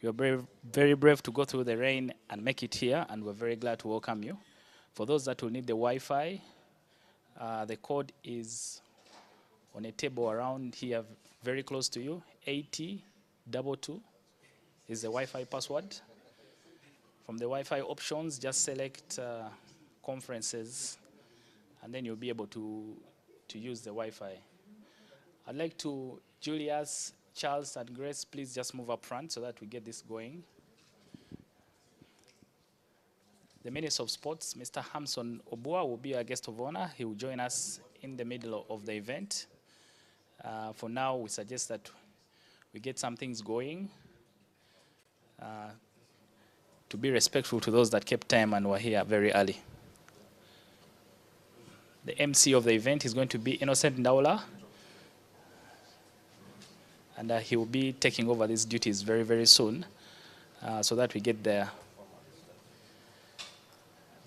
You're very brave to go through the rain and make it here, and we're very glad to welcome you. For those that will need the Wi-Fi, the code is on a table around here, very close to you. 8022 is the Wi-Fi password. From the Wi-Fi options, just select conferences, and then you'll be able to use the Wi-Fi. I'd like to, Julius, Charles, and Grace, please just move up front so that we get this going. The Minister of Sports, Mr. Hamson Obua, will be our guest of honor. He will join us in the middle of the event. For now, we suggest that we get some things going to be respectful to those that kept time and were here very early. The MC of the event is going to be Innocent Ndaula, and he will be taking over these duties very soon so that we get the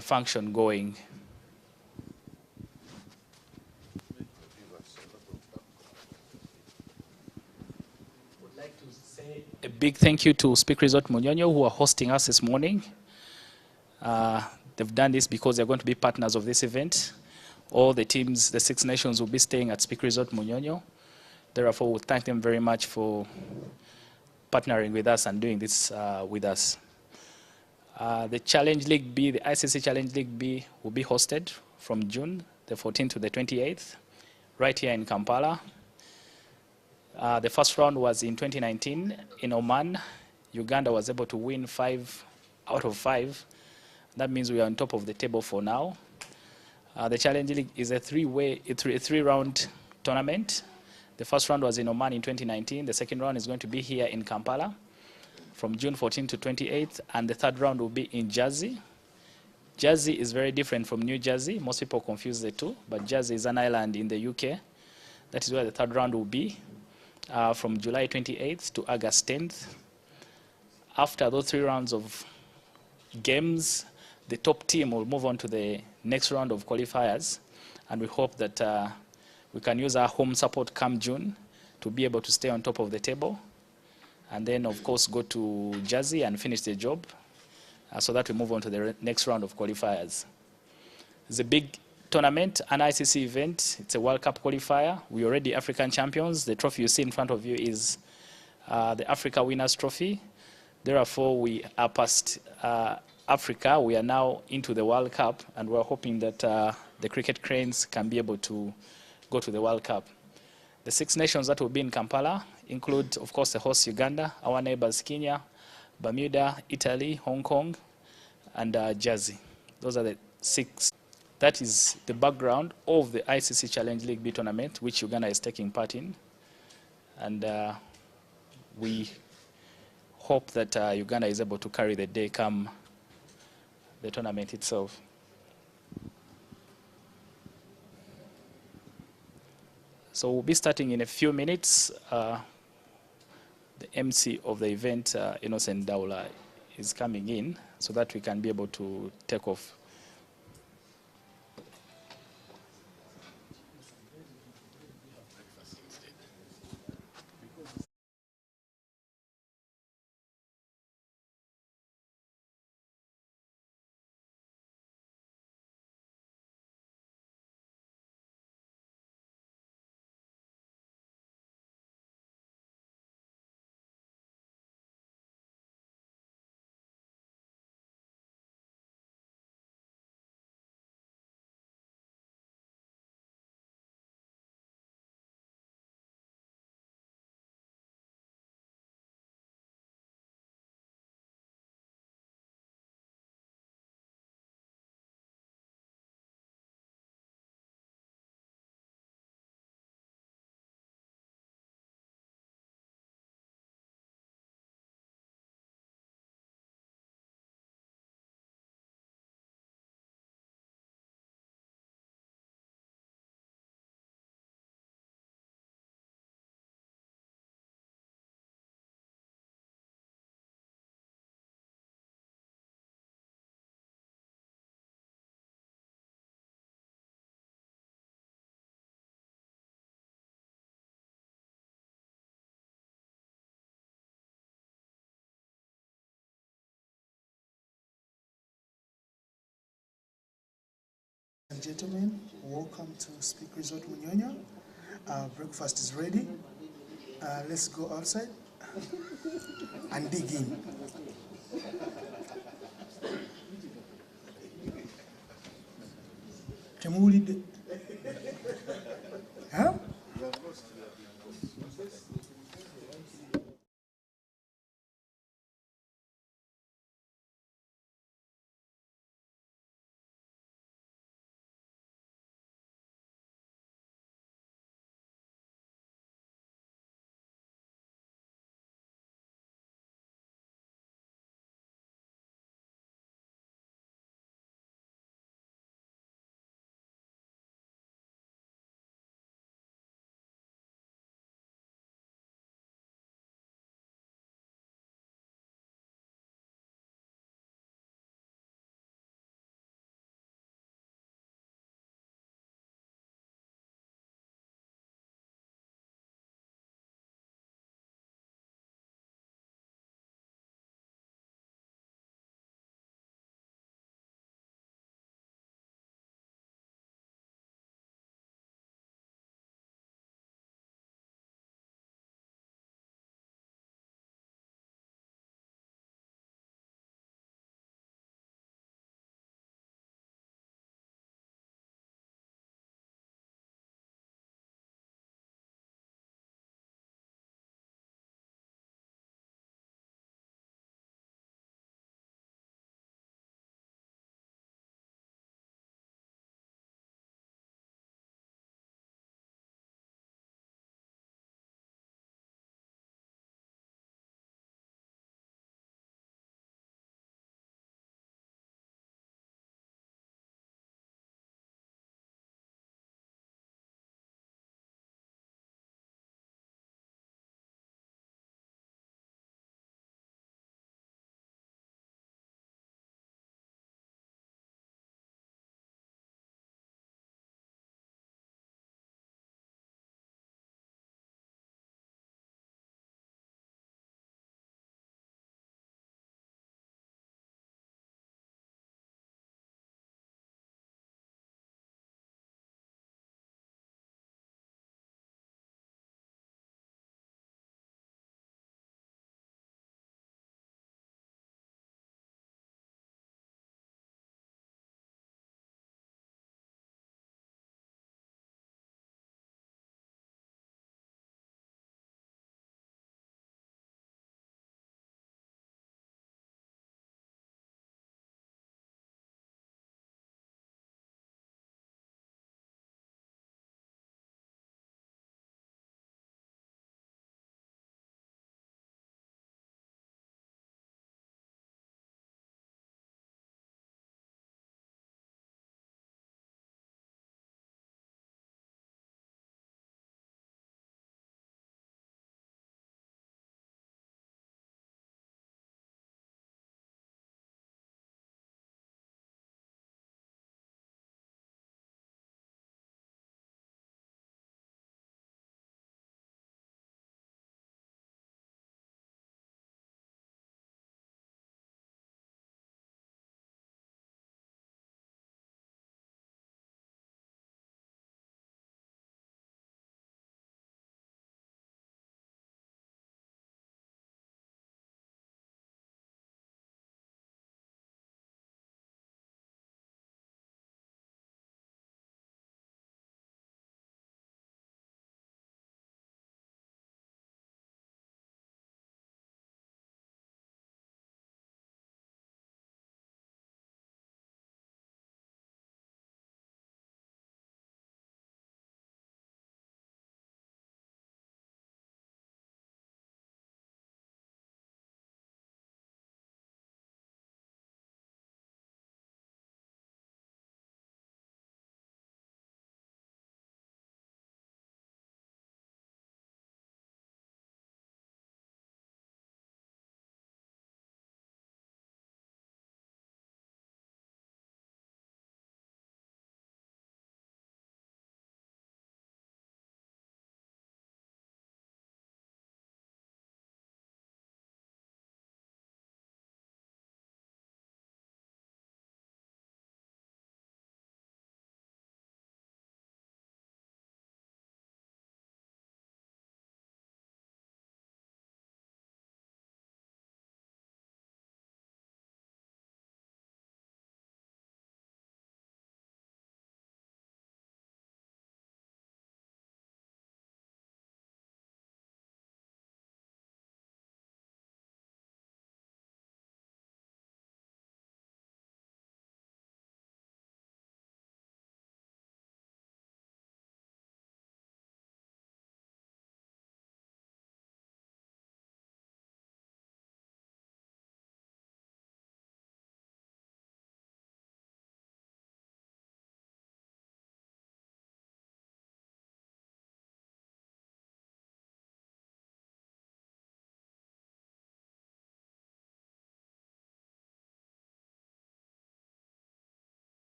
function going. Would like to say a big thank you to Speak Resort Munyonyo, who are hosting us this morning. They've done this because they're going to be partners of this event. All the teams, the Six Nations, will be staying at Speak Resort Munyonyo. Therefore, we thank them very much for partnering with us and doing this with us. The Challenge League B, the ICC Challenge League B, will be hosted from June the 14th to the 28th, right here in Kampala. The first round was in 2019 in Oman. Uganda was able to win 5 out of 5. That means we are on top of the table for now. The Challenge League is a three-round tournament. The first round was in Oman in 2019. The second round is going to be here in Kampala from June 14th to 28th, and the third round will be in Jersey. Jersey is very different from New Jersey. Most people confuse the two, but Jersey is an island in the UK. That is where the third round will be from July 28th to August 10th. After those 3 rounds of games, the top team will move on to the next round of qualifiers, and we hope that we can use our home support come June to be able to stay on top of the table, and then of course go to Jersey and finish the job so that we move on to the next round of qualifiers. It's a big tournament, an ICC event. It's a World Cup qualifier. We're already African champions. The trophy you see in front of you is the Africa Winners' Trophy. Therefore, we are past Africa. We are now into the World Cup, and we're hoping that the cricket cranes can be able to go to the World Cup. The 6 nations that will be in Kampala include, of course, the host Uganda, our neighbors Kenya, Bermuda, Italy, Hong Kong, and Jersey. Those are the 6. That is the background of the ICC Challenge League B tournament, which Uganda is taking part in. And we hope that Uganda is able to carry the day come the tournament itself. So we'll be starting in a few minutes. The MC of the event, Innocent Ndaula, is coming in so that we can be able to take off. And gentlemen, welcome to Speak Resort Munyonyo. Breakfast is ready. Let's go outside and dig in. Temuwulidde? Huh?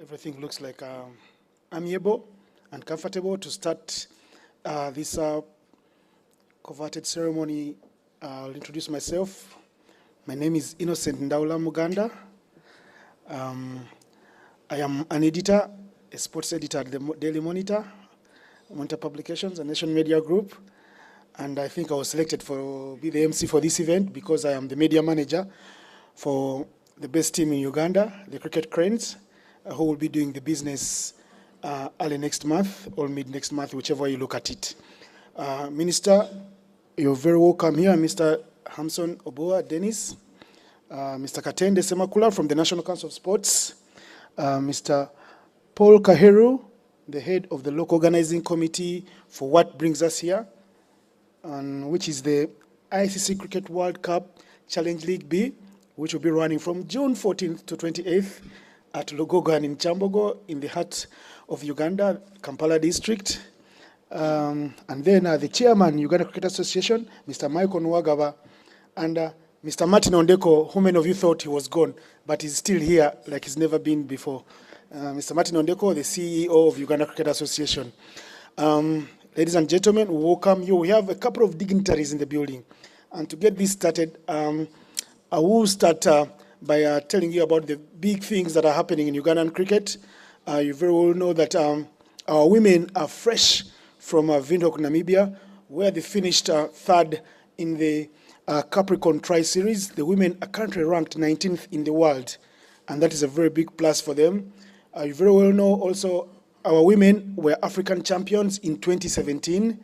Everything looks like amiable and comfortable to start this coveted ceremony. I'll introduce myself. My name is Innocent Ndaula Muganda. I am an editor, a sports editor at the Daily Monitor Publications, a nation media group. And I think I was selected to be the MC for this event because I am the media manager for the best team in Uganda, the Cricket Cranes, who will be doing the business early next month or mid next month, whichever you look at it. Minister, you're very welcome here. Mr. Hamson Oboa Dennis, Mr. Katende Semakula from the National Council of Sports, Mr. Paul Kaheru, the head of the local organizing committee for what brings us here, which is the ICC Cricket World Cup Challenge League B, which will be running from June 14th to 28th at Logogan in Chambogo, in the heart of Uganda, Kampala district. And then the chairman, Uganda Cricket Association, Mr. Michael Nwagaba, and Mr. Martin Ondeko, who many of you thought he was gone, but he's still here like he's never been before. Mr. Martin Ondeko, the CEO of Uganda Cricket Association. Ladies and gentlemen, we welcome you. We have a couple of dignitaries in the building. And to get this started, I will start by telling you about the big things that are happening in Ugandan cricket. You very well know that our women are fresh from Windhoek, Namibia, where they finished third in the Capricorn Tri-Series. The women are currently ranked 19th in the world, and that is a very big plus for them. You very well know also our women were African champions in 2017.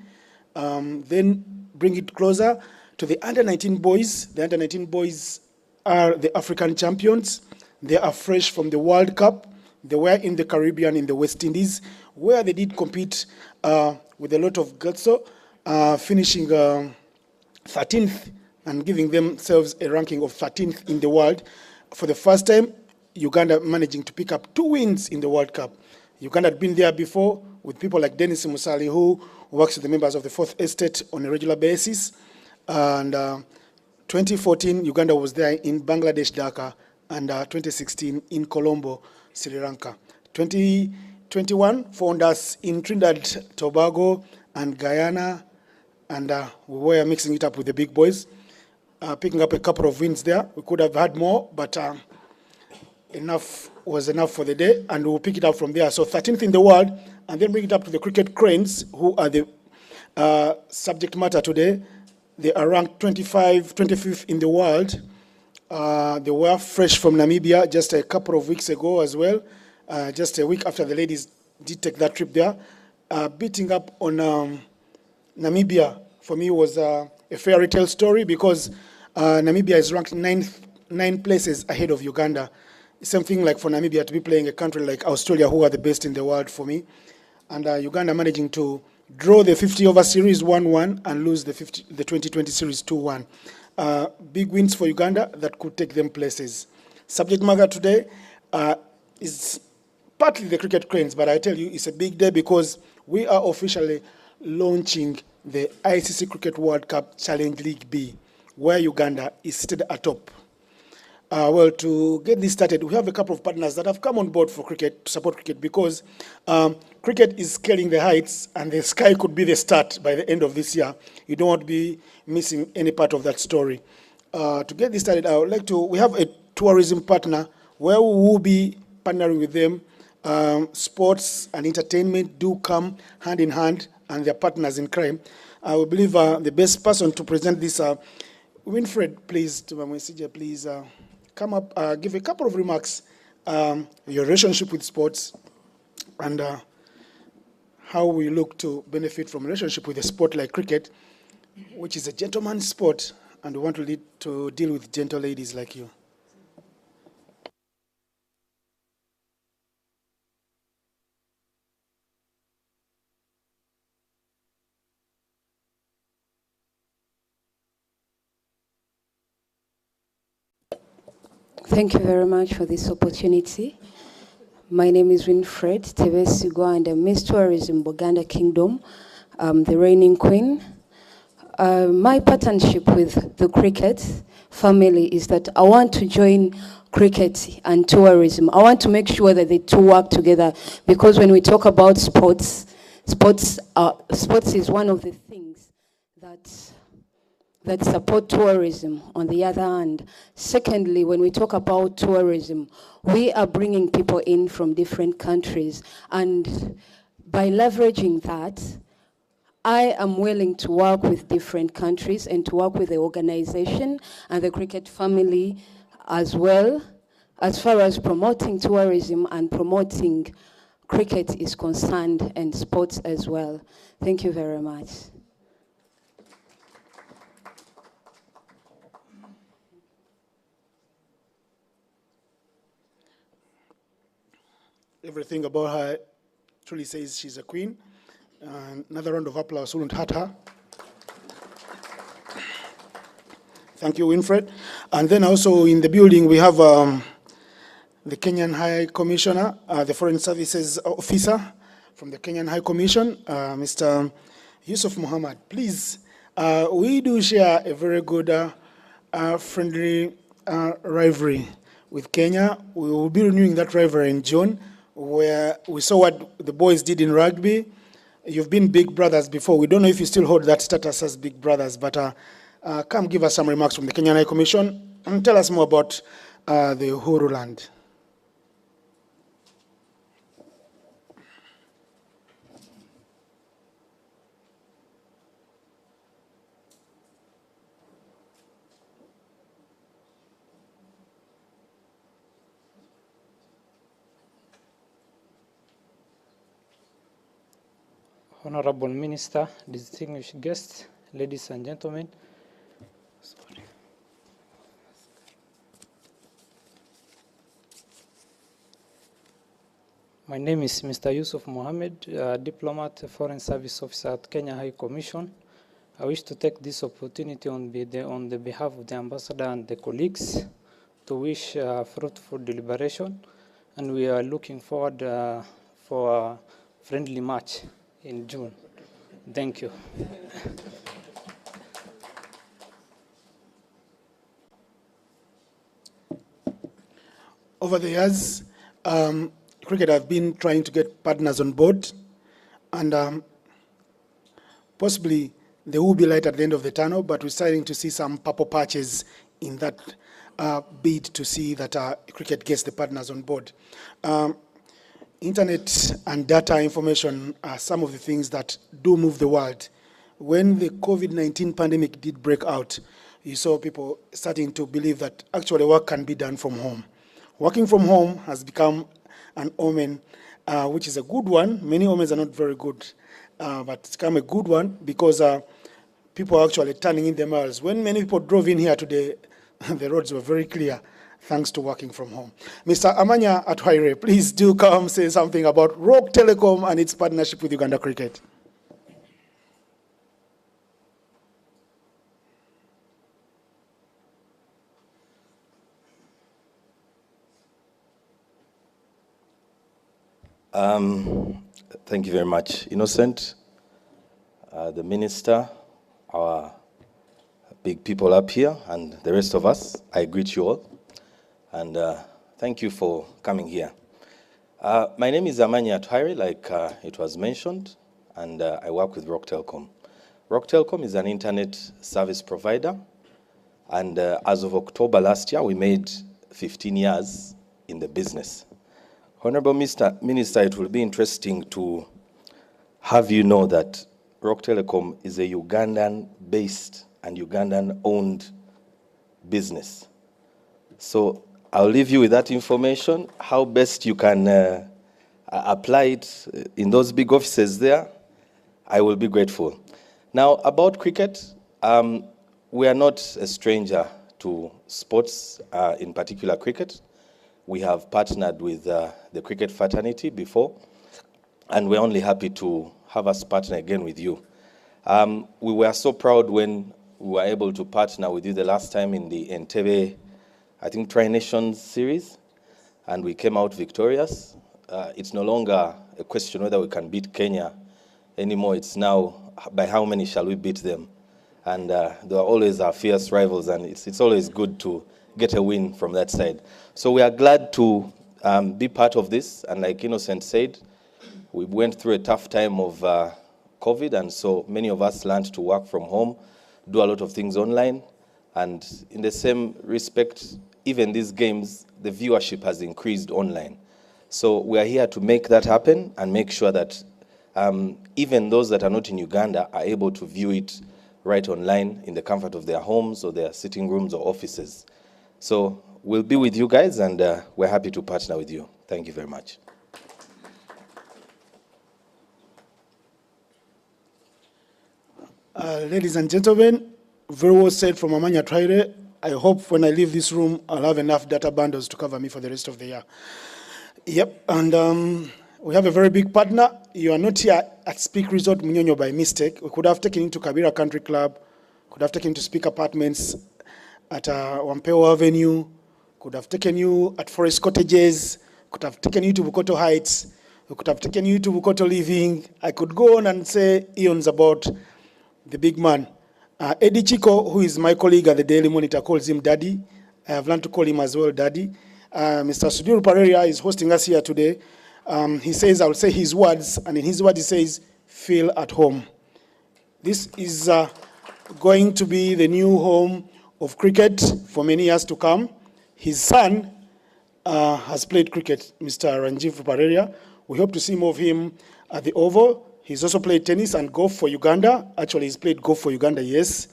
Then bring it closer to the under-19 boys. The under-19 boys are the African champions. They are fresh from the World Cup. They were in the Caribbean, in the West Indies, where they did compete with a lot of guts, finishing 13th and giving themselves a ranking of 13th in the world. For the first time, Uganda managing to pick up 2 wins in the World Cup. Uganda had been there before with people like Dennis Musali, who works with the members of the Fourth Estate on a regular basis. And 2014, Uganda was there in Bangladesh, Dhaka, and 2016 in Colombo, Sri Lanka. 2021 found us in Trinidad, Tobago, and Guyana, and we were mixing it up with the big boys, picking up a couple of wins there. We could have had more, but enough was enough for the day, and we'll pick it up from there. So 13th in the world, and then bring it up to the Cricket Cranes, who are the subject matter today. They are ranked 25th in the world. They were fresh from Namibia just a couple of weeks ago as well, just a week after the ladies did take that trip there. Beating up on Namibia, for me, was a fairy tale story because Namibia is ranked 9 places ahead of Uganda. Something like for Namibia to be playing a country like Australia, who are the best in the world for me. And Uganda managing to draw the 50-over series 1-1 and lose the 2020 series 2-1. Big wins for Uganda that could take them places. Subject matter today is partly the Cricket Cranes, but I tell you it's a big day because we are officially launching the ICC Cricket World Cup Challenge League B, where Uganda is seated atop. Well, to get this started, we have a couple of partners that have come on board for cricket, to support cricket, because cricket is scaling the heights, and the sky could be the start by the end of this year. You don't want to be missing any part of that story. To get this started, I would like to, we have a tourism partner where we will be partnering with them. Sports and entertainment do come hand in hand, and they're partners in crime. I will believe the best person to present this, Winfred, please, to my messenger, please come up, give a couple of remarks, your relationship with sports, and how we look to benefit from a relationship with a sport like cricket, which is a gentleman's sport, and we want to deal with gentle ladies like you. Thank you very much for this opportunity. My name is Winfred Tevesigwa, and I'm Miss Tourism Buganda Kingdom, the reigning queen. My partnership with the cricket family is that I want to join cricket and tourism. I want to make sure that the two work together, because when we talk about sports is one of the things that support tourism on the other hand. Secondly, when we talk about tourism, we are bringing people in from different countries, and by leveraging that, I am willing to work with different countries and to work with the organization and the cricket family as well, as far as promoting tourism and promoting cricket is concerned, and sports as well. Thank you very much. Everything about her truly says she's a queen. Another round of applause wouldn't hurt her. Thank you, Winfred. And then also in the building, we have the Kenyan High Commissioner, the Foreign Services Officer from the Kenyan High Commission, Mr. Yusuf Muhammad. Please, we do share a very good friendly rivalry with Kenya. We will be renewing that rivalry in June, where we saw what the boys did in rugby. You've been big brothers before. We don't know if you still hold that status as big brothers, but come give us some remarks from the Kenyan High Commission and tell us more about the Uhuru Land. Honorable Minister, distinguished guests, ladies and gentlemen. My name is Mr. Yusuf Mohammed, diplomat, foreign service officer at Kenya High Commission. I wish to take this opportunity on the behalf of the ambassador and the colleagues to wish fruitful deliberation, and we are looking forward for a friendly match in June. Thank you. Over the years, cricket have been trying to get partners on board, and possibly there will be light at the end of the tunnel, but we're starting to see some purple patches in that bid to see that cricket gets the partners on board. Internet and data information are some of the things that do move the world. When the COVID-19 pandemic did break out, you saw people starting to believe that actually work can be done from home. Working from home has become an omen, which is a good one. Many omens are not very good, but it's become a good one because people are actually turning in their miles. When many people drove in here today, the roads were very clear, thanks to working from home. Mr. Amanya Atwaire, please do come say something about Rock Telecom and its partnership with Uganda Cricket. Thank you very much, Innocent, the minister, our big people up here, and the rest of us. I greet you all. And thank you for coming here. My name is Amanya Atwaire, like it was mentioned, and I work with Rock Telecom. Rock Telecom is an internet service provider, and as of October last year, we made 15 years in the business. Honorable Minister, it will be interesting to have you know that Rock Telecom is a Ugandan-based and Ugandan-owned business. So I'll leave you with that information. How best you can apply it in those big offices there, I will be grateful. Now, about cricket, we are not a stranger to sports, in particular cricket. We have partnered with the cricket fraternity before, and we're only happy to have us partner again with you. We were so proud when we were able to partner with you the last time in the Entebbe, I think, Tri-Nations series, and we came out victorious. It's no longer a question whether we can beat Kenya anymore. It's now by how many shall we beat them. and they are always our fierce rivals, and it's always good to get a win from that side. So we are glad to be part of this, and like Innocent said, we went through a tough time of COVID, and so many of us learned to work from home, do a lot of things online, and in the same respect, even these games, the viewership has increased online. So we are here to make that happen and make sure that even those that are not in Uganda are able to view it right online in the comfort of their homes or their sitting rooms or offices. So we'll be with you guys, and we're happy to partner with you. Thank you very much. Ladies and gentlemen, very well said from Amanya Traire. I hope when I leave this room, I'll have enough data bundles to cover me for the rest of the year. Yep, and we have a very big partner. You are not here at Speak Resort Munyonyo by mistake. We could have taken you to Kabira Country Club, could have taken you to Speak Apartments at Wampeo Avenue, could have taken you at Forest Cottages, could have taken you to Bukoto Heights, we could have taken you to Bukoto Living. I could go on and say eons about the big man. Eddie Chico, who is my colleague at the Daily Monitor, calls him Daddy. I have learned to call him as well Daddy. Mr. Sudhir Pareria is hosting us here today. He says, I'll say his words, and in his words he says, feel at home. This is going to be the new home of cricket for many years to come. His son has played cricket, Mr. Ranjiv Pareria. We hope to see more of him at the Oval. He's also played tennis and golf for Uganda. Actually, he's played golf for Uganda, yes.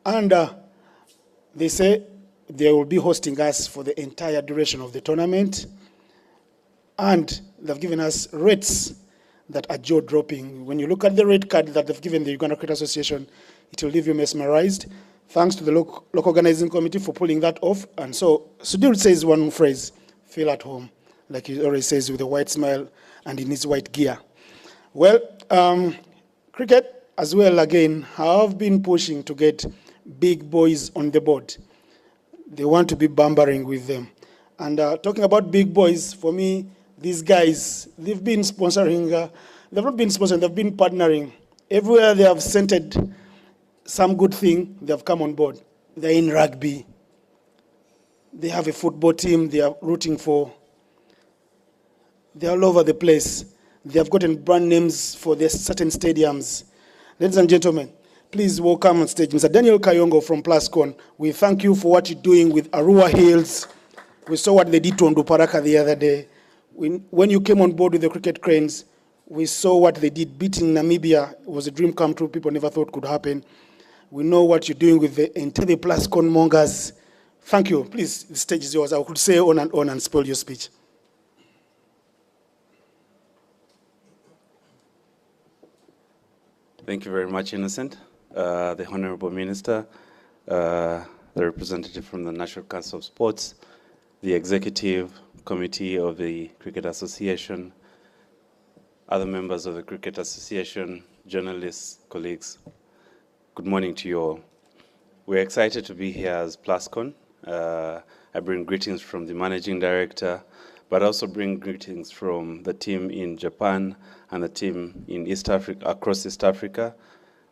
And they say they will be hosting us for the entire duration of the tournament. And they've given us rates that are jaw-dropping. When you look at the rate card that they've given the Uganda Cricket Association, it will leave you mesmerized. Thanks to the local organizing committee for pulling that off. And so Sudhir says one phrase, feel at home, like he always says with a white smile and in his white gear. Well, cricket as well, again, have been pushing to get big boys on the board. They want to be bambering with them. And talking about big boys, for me, these guys, they've been sponsoring, they've not been sponsoring, they've been partnering. Everywhere they have scented some good thing, they have come on board. They're in rugby. They have a football team they are rooting for. They're all over the place. They have gotten brand names for their certain stadiums. Ladies and gentlemen, please welcome on stage Mr. Daniel Kayongo from Plascon. We thank you for what you're doing with Arua Hills. We saw what they did to Onduparaka the other day. When you came on board with the Cricket Cranes, we saw what they did. Beating Namibia was a dream come true. People never thought could happen. We know what you're doing with the Entebbe Plascon mongers. Thank you. Please, the stage is yours. I could say on and spoil your speech. Thank you very much, Innocent. The Honorable Minister, the representative from the National Council of Sports, the Executive Committee of the Cricket Association, other members of the Cricket Association, journalists, colleagues, good morning to you all. We're excited to be here as Plascon. I bring greetings from the Managing Director, but also bring greetings from the team in Japan and the team in East Africa, across East Africa.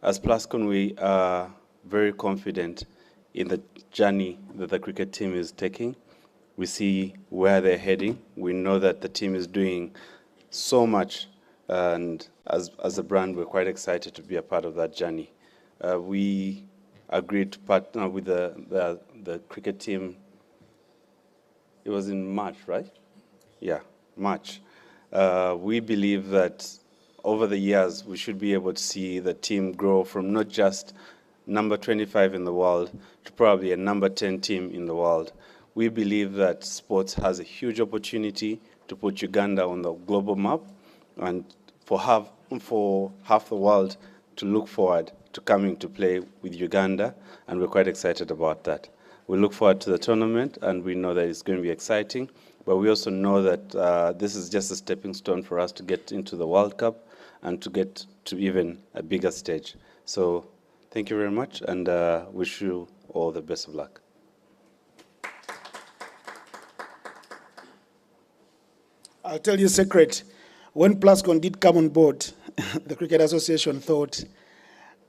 As Plascon, we are very confident in the journey that the cricket team is taking. We see where they're heading. We know that the team is doing so much, and as a brand, we're quite excited to be a part of that journey. We agreed to partner with the cricket team. It was in March, right? Yeah, March. We believe that over the years, we should be able to see the team grow from not just number 25 in the world to probably a number 10 team in the world. We believe that sports has a huge opportunity to put Uganda on the global map and for half the world to look forward to coming to play with Uganda, and we're quite excited about that. We look forward to the tournament, and we know that it's going to be exciting, but we also know that this is just a stepping stone for us to get into the World Cup and to get to even a bigger stage. So thank you very much, and wish you all the best of luck. I'll tell you a secret. When Plascon did come on board, the Cricket Association thought,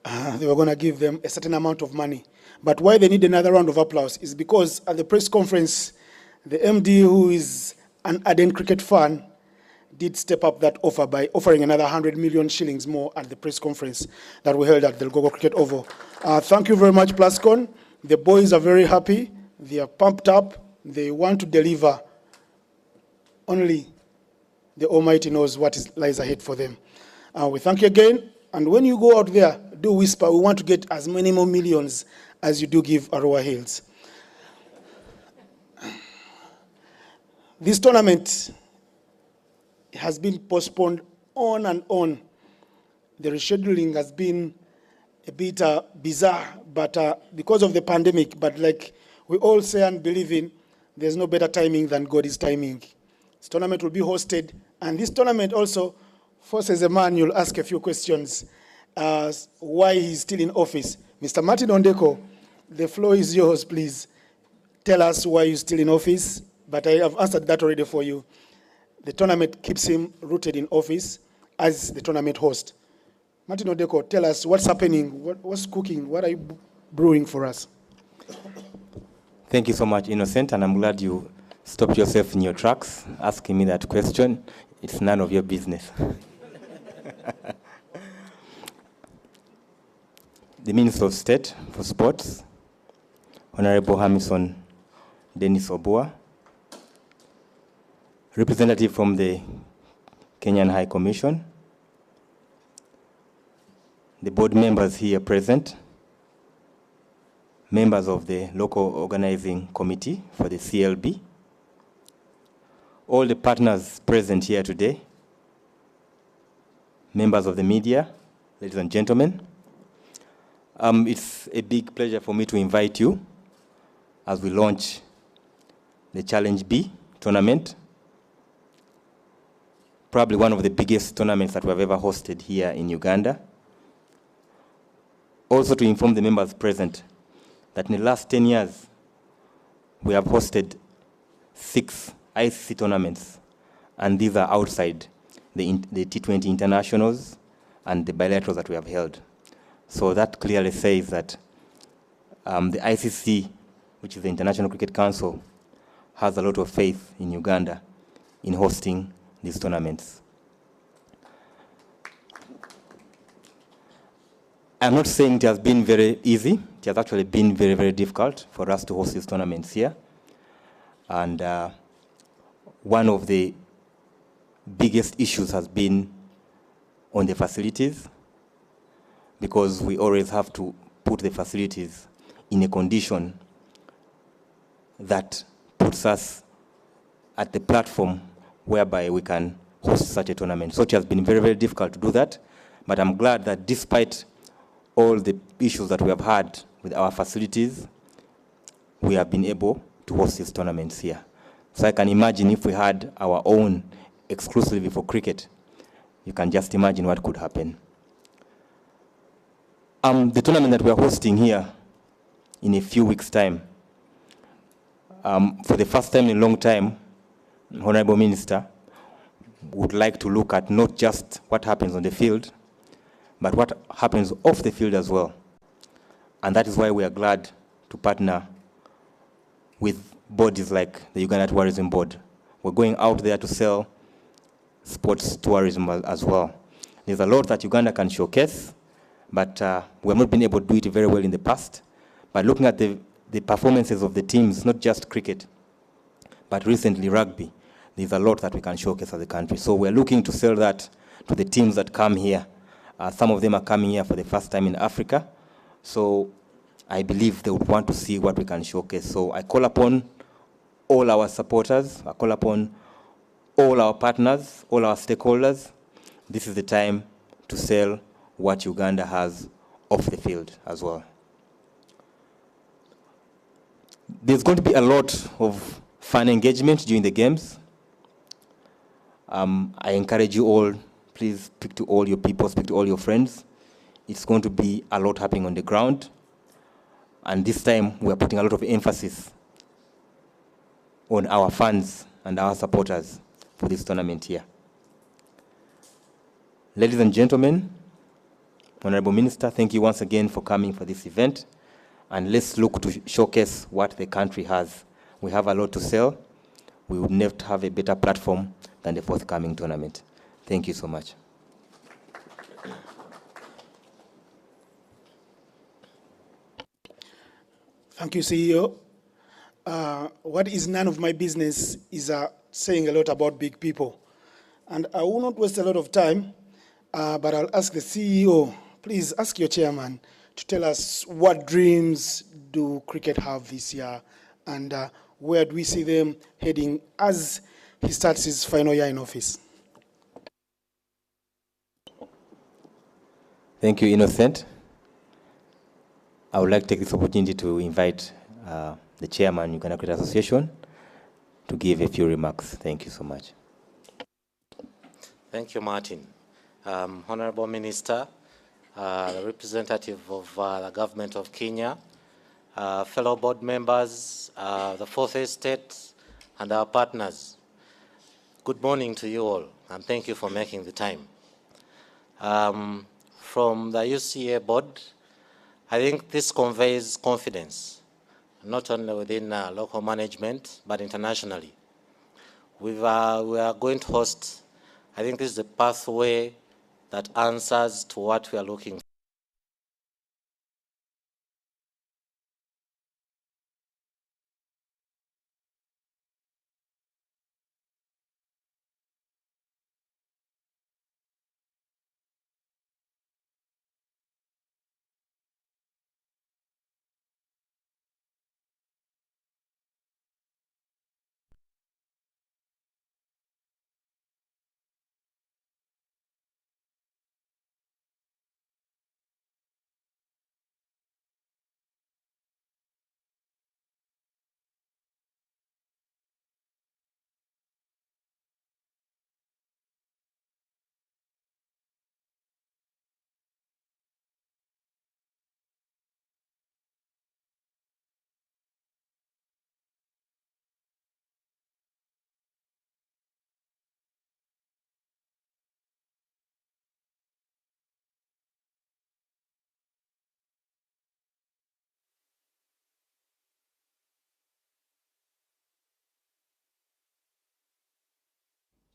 they were going to give them a certain amount of money. But why they need another round of applause is because at the press conference, the MD, who is an ardent cricket fan, did step up that offer by offering another 100 million shillings more at the press conference that we held at the Gogo Cricket Oval. Thank you very much, Plascon. The boys are very happy. They are pumped up. They want to deliver. Only the Almighty knows what lies ahead for them. We thank you again. And when you go out there, do whisper, we want to get as many more millions as you do give Arua Hills. This tournament has been postponed on and on. The rescheduling has been a bit bizarre, but because of the pandemic, but like we all say and believe in, there's no better timing than God's timing. This tournament will be hosted, and this tournament also forces a man, you'll ask a few questions, why he's still in office. Mr. Martin Ondeko, the floor is yours, please. Tell us why you're still in office, but I have answered that already for you. The tournament keeps him rooted in office as the tournament host. Martin Ondeko, tell us what's happening, what's cooking, what are you brewing for us? Thank you so much, Innocent, and I'm glad you stopped yourself in your tracks asking me that question. It's none of your business. The Minister of State for Sports, Honorable Hamison Dennis Obua, representative from the Kenyan High Commission, the board members here present, members of the local organizing committee for the CLB, all the partners present here today, members of the media, ladies and gentlemen. It's a big pleasure for me to invite you as we launch the Challenge B tournament, probably one of the biggest tournaments that we have ever hosted here in Uganda. Also to inform the members present that in the last 10 years, we have hosted 6 ICC tournaments, and these are outside the T20 internationals and the bilaterals that we have held. So that clearly says that the ICC, which is the International Cricket Council, has a lot of faith in Uganda in hosting these tournaments. I'm not saying it has been very easy. It has actually been very, very difficult for us to host these tournaments here. And one of the biggest issues has been on the facilities, because we always have to put the facilities in a condition that puts us at the platform whereby we can host such a tournament. So it has been very, very difficult to do that, but I'm glad that despite all the issues that we have had with our facilities, we have been able to host these tournaments here. So I can imagine if we had our own exclusively for cricket, you can just imagine what could happen. The tournament that we are hosting here in a few weeks' time, for the first time in a long time, Honorable Minister would like to look at not just what happens on the field, but what happens off the field as well. And that is why we are glad to partner with bodies like the Uganda Tourism Board. We're going out there to sell sports tourism as well. There's a lot that Uganda can showcase, but we have not been able to do it very well in the past. But looking at the performances of the teams, not just cricket, but recently rugby, there's a lot that we can showcase as a country. So we're looking to sell that to the teams that come here. Some of them are coming here for the first time in Africa. So I believe they would want to see what we can showcase. So I call upon all our supporters, I call upon all our partners, all our stakeholders. This is the time to sell what Uganda has off the field as well. There's going to be a lot of fun engagement during the games. I encourage you all, please speak to all your people, speak to all your friends. It's going to be a lot happening on the ground. And this time, we are putting a lot of emphasis on our fans and our supporters for this tournament here. Ladies and gentlemen, Honorable Minister, thank you once again for coming for this event. And let's look to showcase what the country has. We have a lot to sell. We would never have a better platform than the forthcoming tournament. Thank you so much. Thank you, CEO. What is none of my business is saying a lot about big people. And I will not waste a lot of time, but I'll ask the CEO, please ask your chairman to tell us what dreams do cricket have this year, and where do we see them heading as he starts his final year in office. Thank you, Innocent. I would like to take this opportunity to invite the chairman, Uganda Cricket Association, to give a few remarks. Thank you so much. Thank you, Martin. Honorable Minister, the representative of the government of Kenya, fellow board members, the 4th Estate, and our partners. Good morning to you all, and thank you for making the time. From the UCA board, I think this conveys confidence, not only within local management, but internationally. We are going to host, I think this is the pathway that answers to what we are looking for.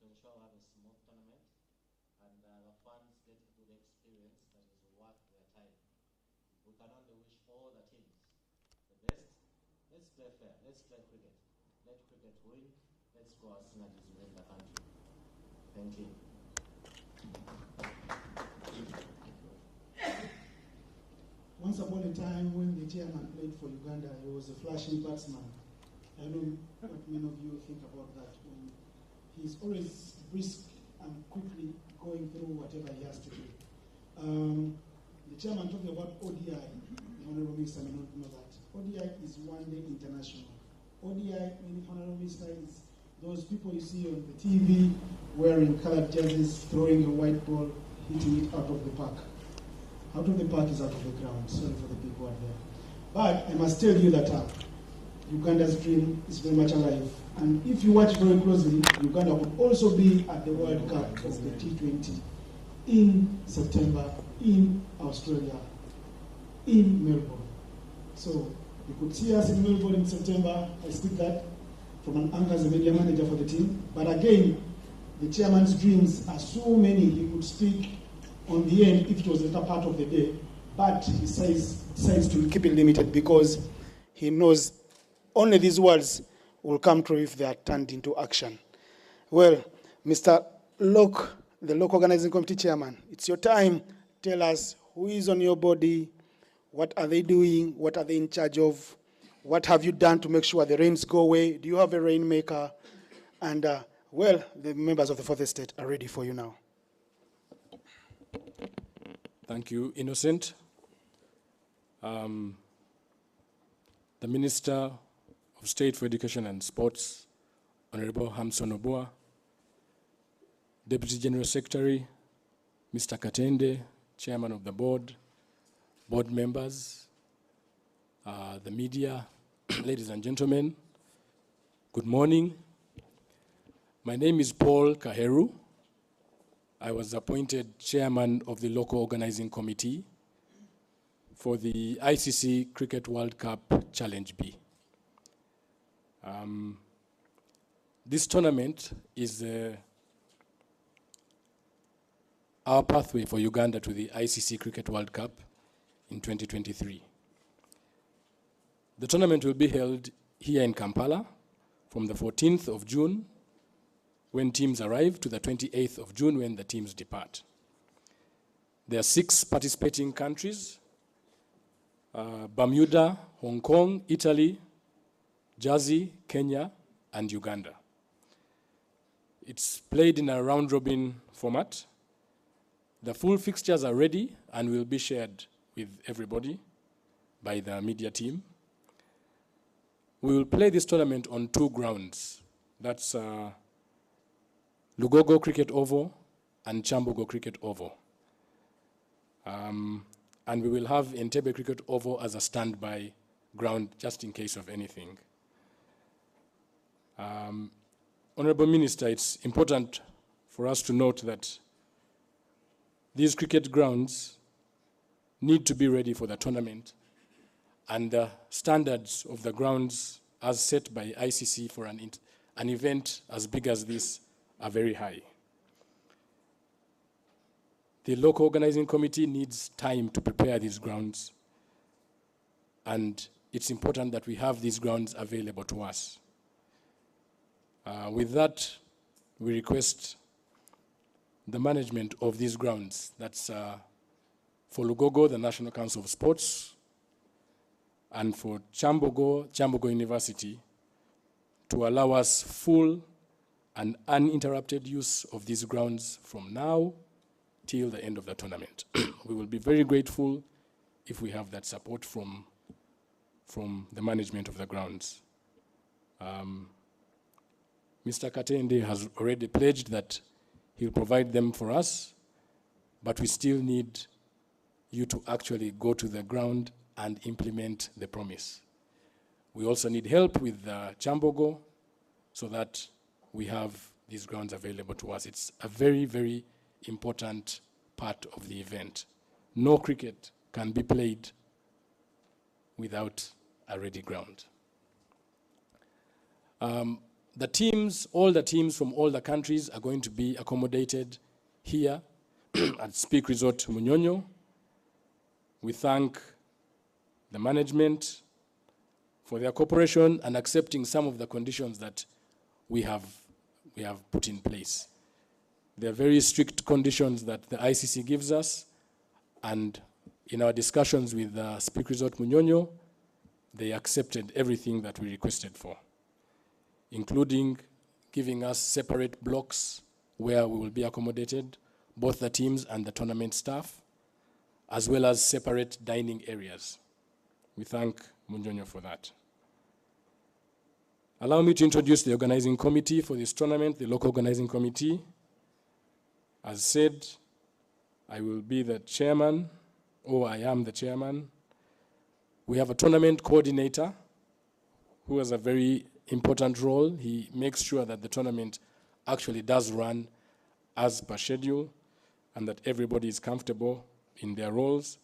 Ensure we have a smooth tournament and the fans get a good experience that is worth their time. We can only wish all the teams the best. Let's play fair. Let's play cricket. Let cricket win. Let's grow our synergies within the country. Thank you. Once upon a time, when the chairman played for Uganda, he was a flashing batsman. I don't know what many of you think about that. He's always brisk and quickly going through whatever he has to do. The chairman talking about ODI, the Honorable Minister may not know that. ODI is one-day international. ODI, Honorable Minister, is those people you see on the TV wearing colored jerseys, throwing a white ball, hitting it out of the park. Out of the park is out of the ground. Sorry for the people out there. But I must tell you that Uganda's dream is very much alive. And if you watch very closely, Uganda will also be at the World Cup of the T20 in September in Australia, in Melbourne. So you could see us in Melbourne in September. I speak that from an angle as a media manager for the team. But again, the chairman's dreams are so many, he could speak on the end if it was a part of the day. But he decides to keep it limited because he knows only these words will come true if they are turned into action. Well, Mr. Locke, the local organizing committee chairman, it's your time. Tell us who is on your body, what are they doing, what are they in charge of, what have you done to make sure the rains go away, do you have a rainmaker? And well, the members of the 4th Estate are ready for you now. Thank you, Innocent. The Minister of State for Education and Sports, Honorable Hamson Obua, Deputy General Secretary, Mr. Katende, Chairman of the Board, board members, the media, ladies and gentlemen, good morning. My name is Paul Kaheru. I was appointed chairman of the local organizing committee for the ICC Cricket World Cup Challenge B. This tournament is our pathway for Uganda to the ICC Cricket World Cup in 2023. The tournament will be held here in Kampala from the 14th of June when teams arrive to the 28th of June when the teams depart. There are 6 participating countries: Bermuda, Hong Kong, Italy, Jersey, Kenya, and Uganda. It's played in a round-robin format. The full fixtures are ready and will be shared with everybody by the media team. We will play this tournament on 2 grounds. That's Lugogo Cricket Oval and Chambogo Cricket Oval. And we will have Entebbe Cricket Oval as a standby ground just in case of anything. Honorable Minister, it's important for us to note that these cricket grounds need to be ready for the tournament, and the standards of the grounds as set by ICC for an event as big as this are very high. The local organizing committee needs time to prepare these grounds, and it's important that we have these grounds available to us. With that, we request the management of these grounds, that's for Lugogo, the National Council of Sports, and for Chambogo University, to allow us full and uninterrupted use of these grounds from now till the end of the tournament. We will be very grateful if we have that support from the management of the grounds. Mr. Katende has already pledged that he'll provide them for us, but we still need you to actually go to the ground and implement the promise. We also need help with Chambogo so that we have these grounds available to us. It's a very, very important part of the event. No cricket can be played without a ready ground. The teams, all the teams from all the countries are going to be accommodated here at Speak Resort Munyonyo. We thank the management for their cooperation and accepting some of the conditions that we have put in place. There are very strict conditions that the ICC gives us, and in our discussions with Speak Resort Munyonyo, they accepted everything that we requested for, including giving us separate blocks where we will be accommodated, both the teams and the tournament staff, as well as separate dining areas. We thank Munyonyo for that. Allow me to introduce the organizing committee for this tournament, the local organizing committee. As said, I will be the chairman, or I am the chairman. We have a tournament coordinator who has a very important role. He makes sure that the tournament actually does run as per schedule and that everybody is comfortable in their roles.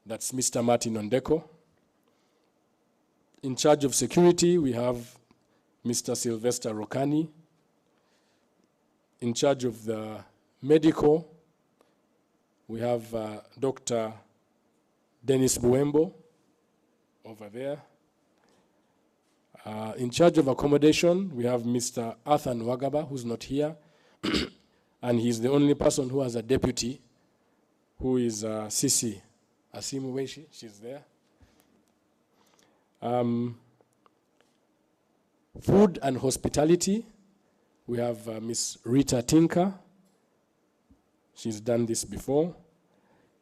That's Mr. Martin Ondeko. In charge of security, we have Mr. Sylvester Rokani. In charge of the medical, we have Dr. Dennis Buembo over there. In charge of accommodation, we have Mr. Arthur Nwagaba, who's not here, and he's the only person who has a deputy, who is Sisi Asimuweshi. She's there. Food and hospitality, we have Miss Rita Tinker. She's done this before.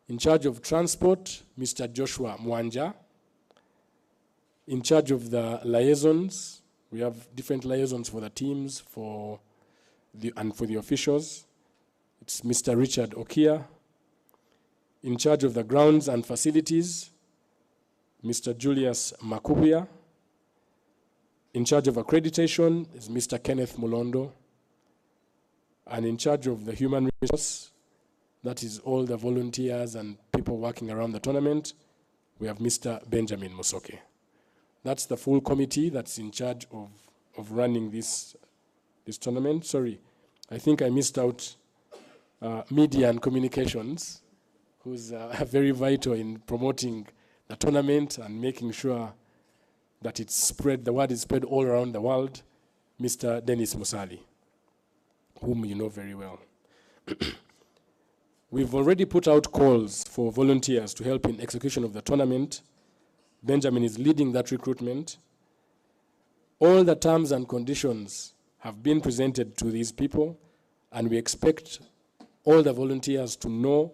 In charge of transport, Mr. Joshua Mwanja. In charge of the liaisons, we have different liaisons for the teams and for the officials. It's Mr. Richard Okia. In charge of the grounds and facilities, Mr. Julius Makubia. In charge of accreditation is Mr. Kenneth Mulondo. And in charge of the human resource, that is all the volunteers and people working around the tournament, we have Mr. Benjamin Musoke. That's the full committee that's in charge of running this tournament. Sorry, I think I missed out media and communications, who's very vital in promoting the tournament and making sure that it's spread, the word is spread all around the world, Mr. Dennis Musali, whom you know very well. We've already put out calls for volunteers to help in execution of the tournament. Benjamin is leading that recruitment. All the terms and conditions have been presented to these people, and we expect all the volunteers to know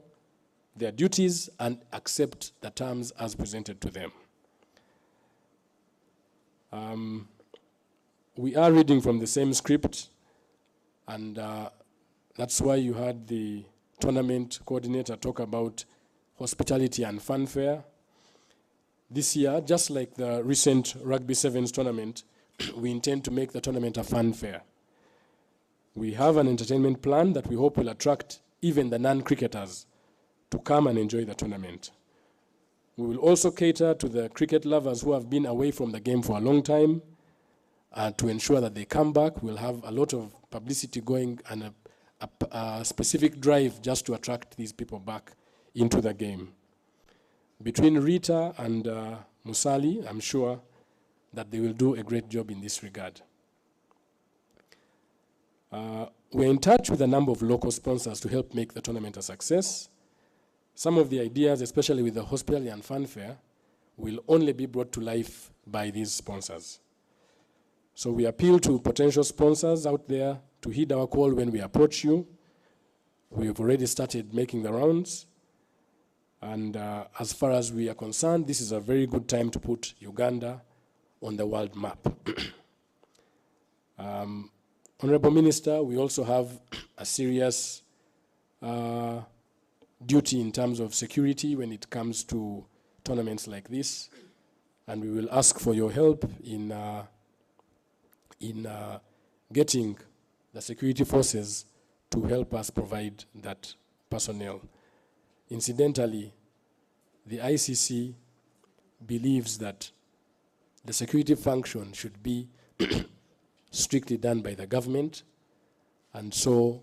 their duties and accept the terms as presented to them. We are reading from the same script, and that's why you had the tournament coordinator talk about hospitality and fanfare. This year, just like the recent Rugby Sevens tournament, we intend to make the tournament a fanfare. We have an entertainment plan that we hope will attract even the non-cricketers to come and enjoy the tournament. We will also cater to the cricket lovers who have been away from the game for a long time, to ensure that they come back. We'll have a lot of publicity going and a specific drive just to attract these people back into the game. Between Rita and Musali, I'm sure that they will do a great job in this regard. We're in touch with a number of local sponsors to help make the tournament a success. Some of the ideas, especially with the hospitality and fanfare, will only be brought to life by these sponsors. So we appeal to potential sponsors out there to heed our call when we approach you. We have already started making the rounds. And as far as we are concerned, this is a very good time to put Uganda on the world map. Honorable Minister, we also have a serious duty in terms of security when it comes to tournaments like this. And we will ask for your help in getting the security forces to help us provide that personnel. Incidentally, the ICC believes that the security function should be strictly done by the government, and so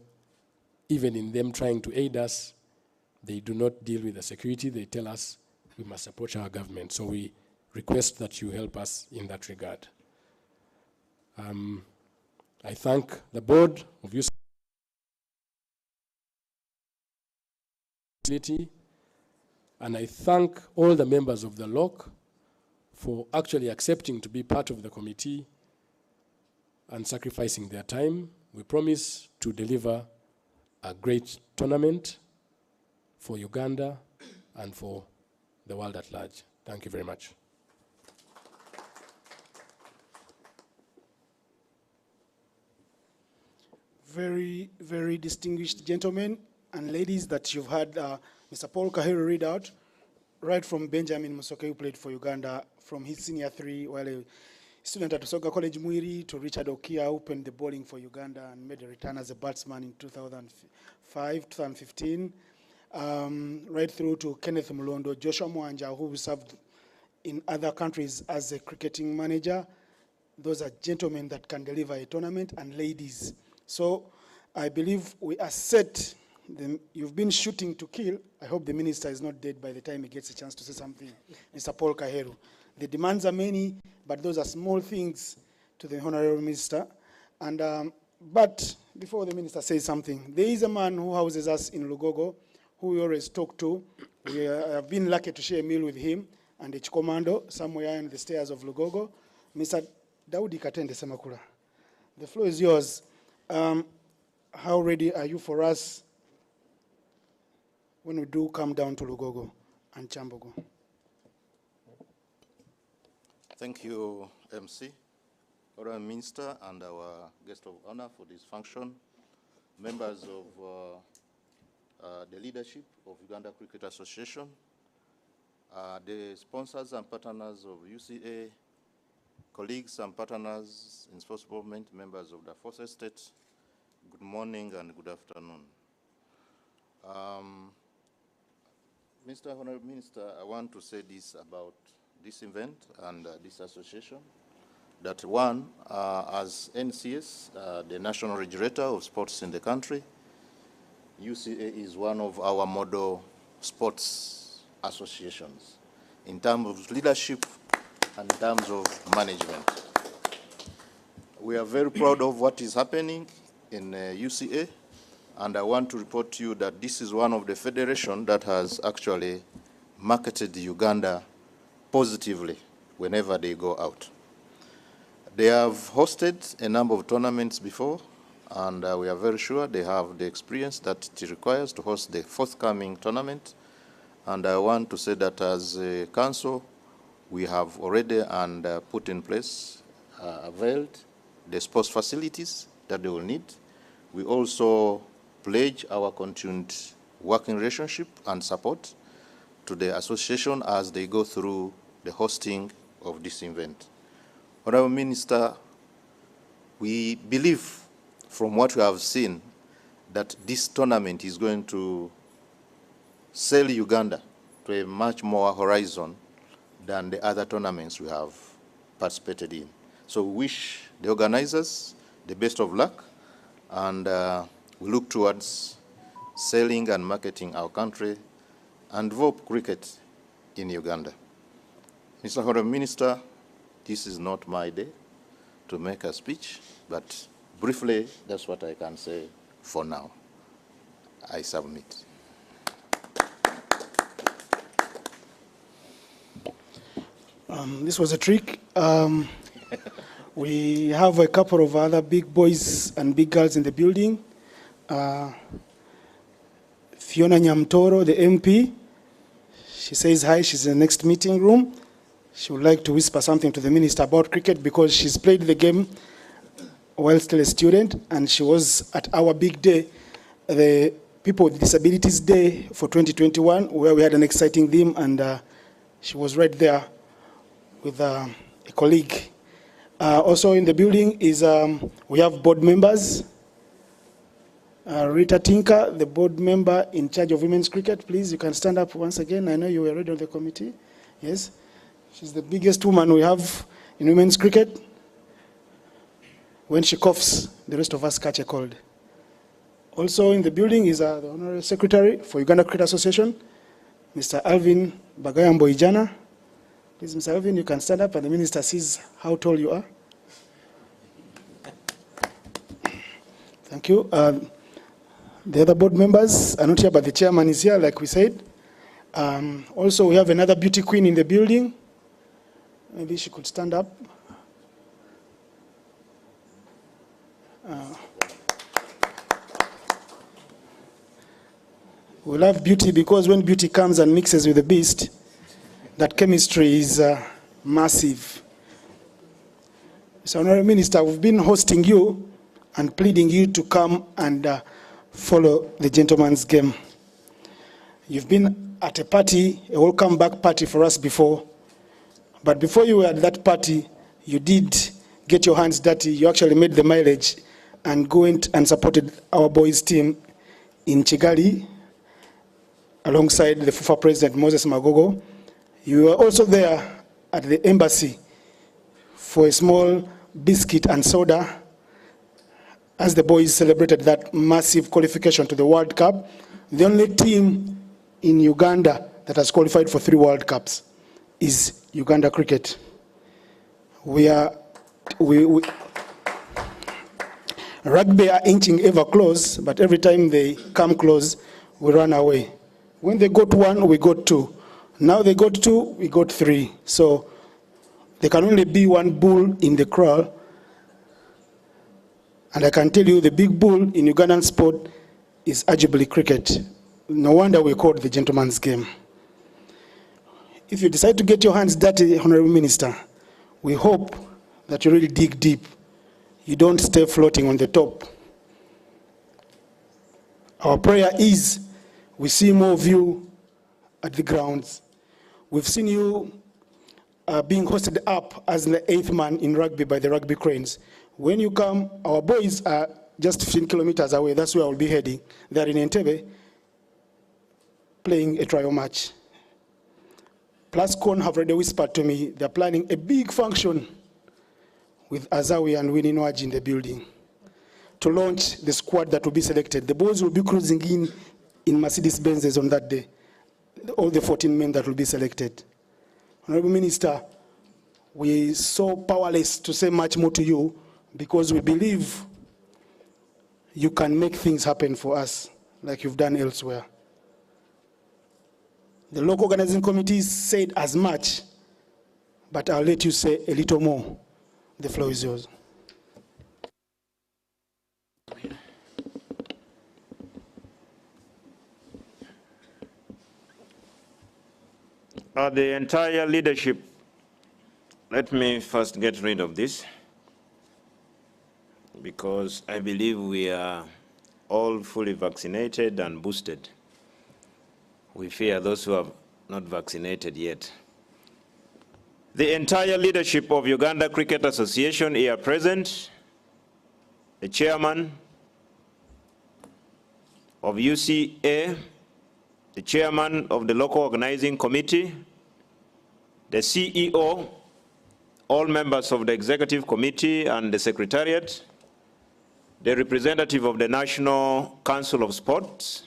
even in them trying to aid us, they do not deal with the security. They tell us we must approach our government. So we request that you help us in that regard. I thank the board of UC and I thank all the members of the LOC for actually accepting to be part of the committee and sacrificing their time. We promise to deliver a great tournament for Uganda and for the world at large. Thank you very much. Very, very distinguished gentlemen and ladies that you've had Mr. Paul Kahiru read out, right from Benjamin Musoke, who played for Uganda from his senior three while a student at Usoga College Mwiri, to Richard Okia, who opened the bowling for Uganda and made a return as a batsman in 2005, 2015, right through to Kenneth Mulondo, Joshua Mwanja, who served in other countries as a cricketing manager. Those are gentlemen that can deliver a tournament, and ladies. So I believe we are set. You've been shooting to kill. I hope the minister is not dead by the time he gets a chance to say something. Mr. Paul Kahiru. The demands are many, but those are small things to the honorable minister. And but before the minister says something, there is a man who houses us in Lugogo, who we always talk to. We have been lucky to share a meal with him and a commando somewhere in the stairs of Lugogo. Mr. Daudi Katende Semakula, the floor is yours. How ready are you for us when we do come down to Lugogo and Chambogo? Thank you, MC, Honorable Minister, and our guest of honor for this function, members of the leadership of Uganda Cricket Association, the sponsors and partners of UCA, colleagues and partners in sports movement, members of the 14th Estate, good morning and good afternoon. Mr. Honorable Minister, I want to say this about this event and this association. That one, as NCS, the national regulator of sports in the country, UCA is one of our model sports associations in terms of leadership and in terms of management. We are very proud of what is happening in UCA, and I want to report to you that this is one of the federations that has actually marketed Uganda positively whenever they go out. They have hosted a number of tournaments before, and we are very sure they have the experience that it requires to host the forthcoming tournament. And I want to say that as a council, we have already put in place, availed the sports facilities that they will need. We also pledge our continued working relationship and support to the association as they go through the hosting of this event. Honorable Minister, we believe from what we have seen that this tournament is going to sail Uganda to a much more horizon than the other tournaments we have participated in. So we wish the organizers the best of luck, and we look towards selling and marketing our country and develop cricket in Uganda. Mr. Honorable Minister, this is not my day to make a speech, but briefly, that's what I can say for now. I submit. This was a trick. We have a couple of other big boys and big girls in the building. Fiona Nyamtoro, the MP, she says hi, she's in the next meeting room. She would like to whisper something to the minister about cricket because she's played the game while still a student, and she was at our big day, the People with Disabilities Day for 2021, where we had an exciting theme, and she was right there with a colleague. Also in the building is, we have board members. Rita Tinker, the board member in charge of women's cricket, please, you can stand up once again. I know you were already on the committee. Yes, she's the biggest woman we have in women's cricket. When she coughs, the rest of us catch a cold. Also in the building is the Honorary Secretary for Uganda Cricket Association, Mr. Alvin Bagayambo Ijana. Please, Mr. Alvin, you can stand up and the minister sees how tall you are. Thank you. The other board members are not here, but the chairman is here, like we said. Also, we have another beauty queen in the building. Maybe she could stand up. We love beauty because when beauty comes and mixes with the beast, that chemistry is massive. So, Honorable Minister, we've been hosting you and pleading you to come and follow the gentleman's game. You've been at a party, a welcome back party for us before, but before you were at that party, you did get your hands dirty. You actually made the mileage and went and supported our boys team in Kigali alongside the FUFA President Moses Magogo. You were also there at the embassy for a small biscuit and soda as the boys celebrated that massive qualification to the World Cup, the only team in Uganda that has qualified for 3 World Cups is Uganda Cricket. Rugby are inching ever close, but every time they come close, we run away. When they got 1, we got 2. Now they got 2, we got 3. So there can only be one bull in the kraal. And I can tell you the big bull in Ugandan sport is arguably cricket. No wonder we call it the gentleman's game. If you decide to get your hands dirty, Honorable Minister, we hope that you really dig deep. You don't stay floating on the top. Our prayer is we see more of you at the grounds. We've seen you being hosted up as the 8th man in rugby by the Rugby Cranes. When you come, our boys are just 15 kilometers away. That's where I'll be heading. They're in Entebbe. playing a trial match. Plus, Con have already whispered to me they're planning a big function with Azawi and Winnie Nwaj in the building to launch the squad that will be selected. The boys will be cruising in Mercedes-Benzes on that day, all the 14 men that will be selected. Honorable Minister, we're so powerless to say much more to you because we believe you can make things happen for us like you've done elsewhere. The local organizing committees said as much, but I'll let you say a little more. The floor is yours. The entire leadership, let me first get rid of this, because I believe we are all fully vaccinated and boosted. We fear those who are not vaccinated yet. The entire leadership of Uganda Cricket Association here present, the chairman of UCA, the chairman of the local organizing committee, the CEO, all members of the executive committee and the secretariat, the representative of the National Council of Sports,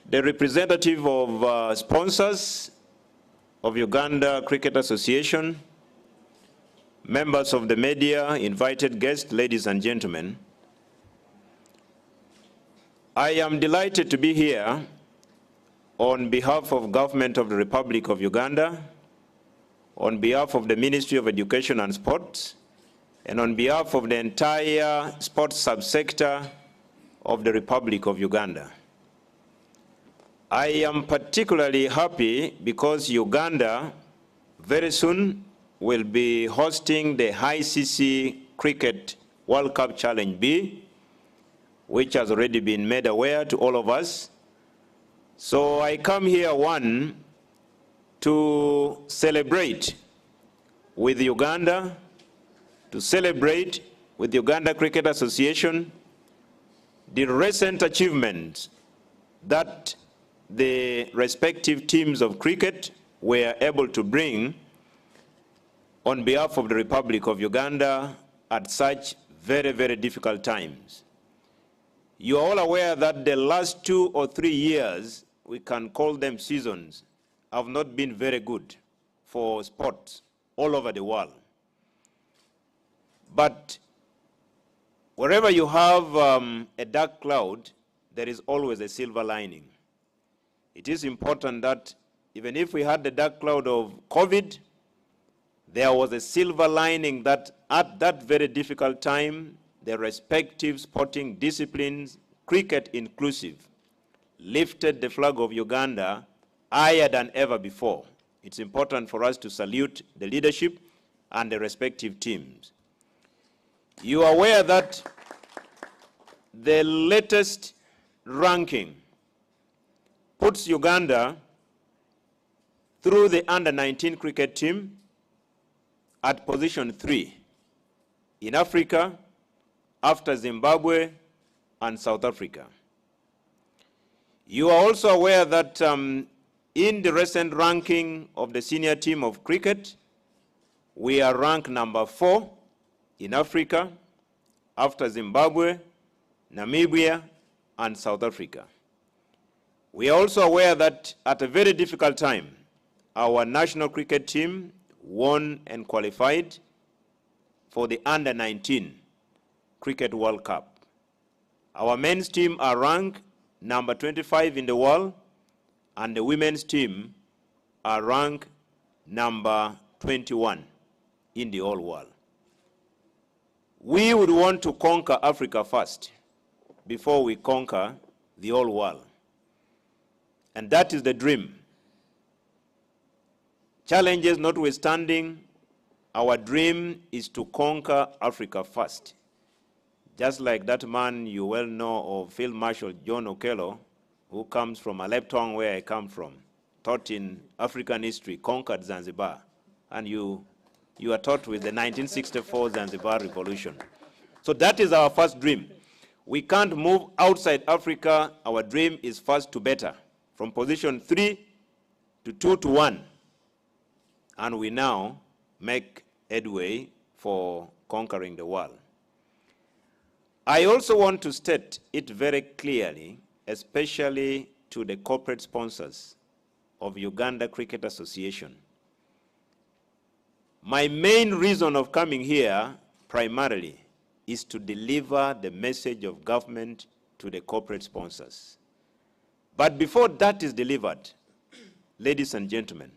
the representative of sponsors of Uganda Cricket Association, members of the media, invited guests, ladies and gentlemen. I am delighted to be here on behalf of Government of the Republic of Uganda, on behalf of the Ministry of Education and Sports, and on behalf of the entire sports subsector of the Republic of Uganda. I am particularly happy because Uganda very soon will be hosting the ICC Cricket World Cup Challenge B, which has already been made aware to all of us. So I come here, one, to celebrate with Uganda, to celebrate with the Uganda Cricket Association the recent achievements that the respective teams of cricket were able to bring on behalf of the Republic of Uganda at such very, very difficult times. You are all aware that the last 2 or 3 years, we can call them seasons, have not been very good for sports all over the world. But wherever you have a dark cloud, there is always a silver lining. It is important that even if we had the dark cloud of COVID, there was a silver lining that at that very difficult time, the respective sporting disciplines, cricket inclusive, lifted the flag of Uganda higher than ever before. It's important for us to salute the leadership and the respective teams. You are aware that the latest ranking puts Uganda through the under-19 cricket team at position 3 in Africa, after Zimbabwe and South Africa. You are also aware that in the recent ranking of the senior team of cricket, we are ranked number 4 in Africa, after Zimbabwe, Namibia, and South Africa. We are also aware that at a very difficult time, our national cricket team won and qualified for the Under-19 Cricket World Cup. Our men's team are ranked number 25 in the world, and the women's team are ranked number 21 in the whole world. We would want to conquer Africa first before we conquer the whole world. And that is the dream. Challenges notwithstanding, our dream is to conquer Africa first. Just like that man you well know of, Field Marshal John Okello, who comes from Aleptown, where I come from, taught in African history, conquered Zanzibar. And you are taught with the 1964 Zanzibar Revolution. So that is our first dream. We can't move outside Africa. Our dream is first to better from position 3 to 2 to 1. And we now make headway for conquering the world. I also want to state it very clearly, especially to the corporate sponsors of Uganda Cricket Association. My main reason of coming here primarily is to deliver the message of government to the corporate sponsors. But before that is delivered, ladies and gentlemen,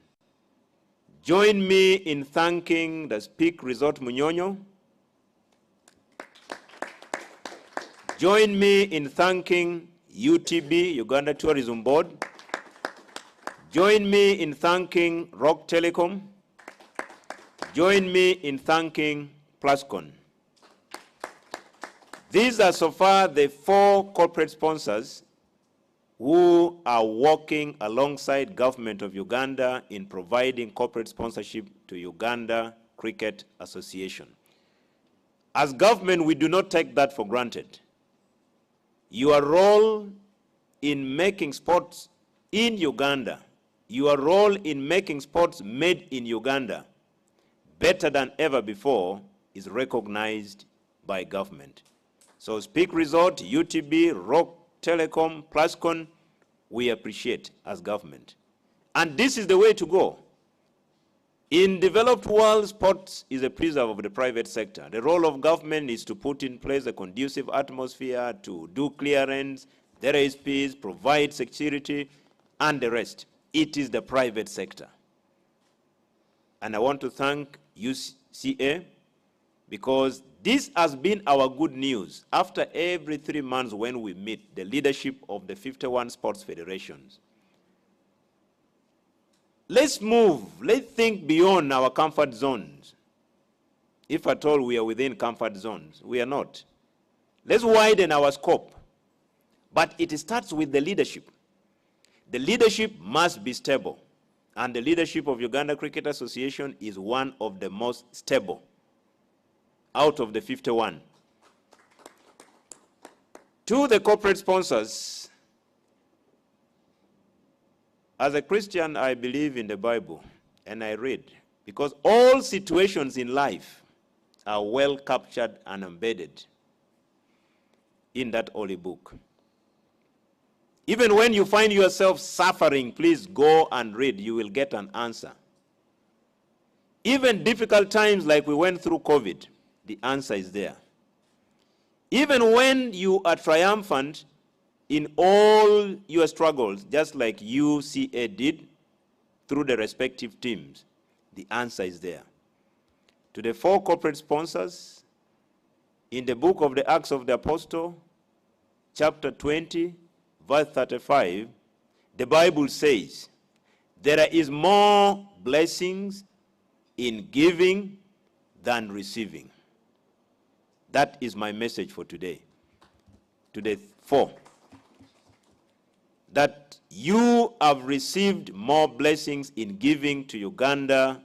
join me in thanking the Speak Resort Munyonyo. Join me in thanking UTB, Uganda Tourism Board. Join me in thanking Rock Telecom. Join me in thanking Plascon. These are so far the 4 corporate sponsors who are working alongside government of Uganda in providing corporate sponsorship to Uganda Cricket Association. As government, we do not take that for granted. Your role in making sports in Uganda, your role in making sports made in Uganda better than ever before is recognized by government. So Speak Resort, UTB, Rock Telecom, Plascon, we appreciate as government. And this is the way to go. In developed world, sports is a preserve of the private sector. The role of government is to put in place a conducive atmosphere, to do clearance, there is peace, provide security, and the rest. It is the private sector. And I want to thank UCA because this has been our good news. After every 3 months when we meet the leadership of the 51 sports federations, let's move, let's think beyond our comfort zones. If at all we are within comfort zones, we are not. Let's widen our scope. But it starts with the leadership. The leadership must be stable. And the leadership of Uganda Cricket Association is one of the most stable out of the 51. To the corporate sponsors, as a Christian, I believe in the Bible, and I read, because all situations in life are well captured and embedded in that holy book. Even when you find yourself suffering, please go and read. You will get an answer. Even difficult times like we went through COVID, the answer is there. Even when you are triumphant in all your struggles, just like UCA did through the respective teams, the answer is there. To the 4 corporate sponsors, in the book of the Acts of the Apostle, chapter 20, verse 35, the Bible says, there is more blessings in giving than receiving. That is my message for today. To the 4. That you have received more blessings in giving to Uganda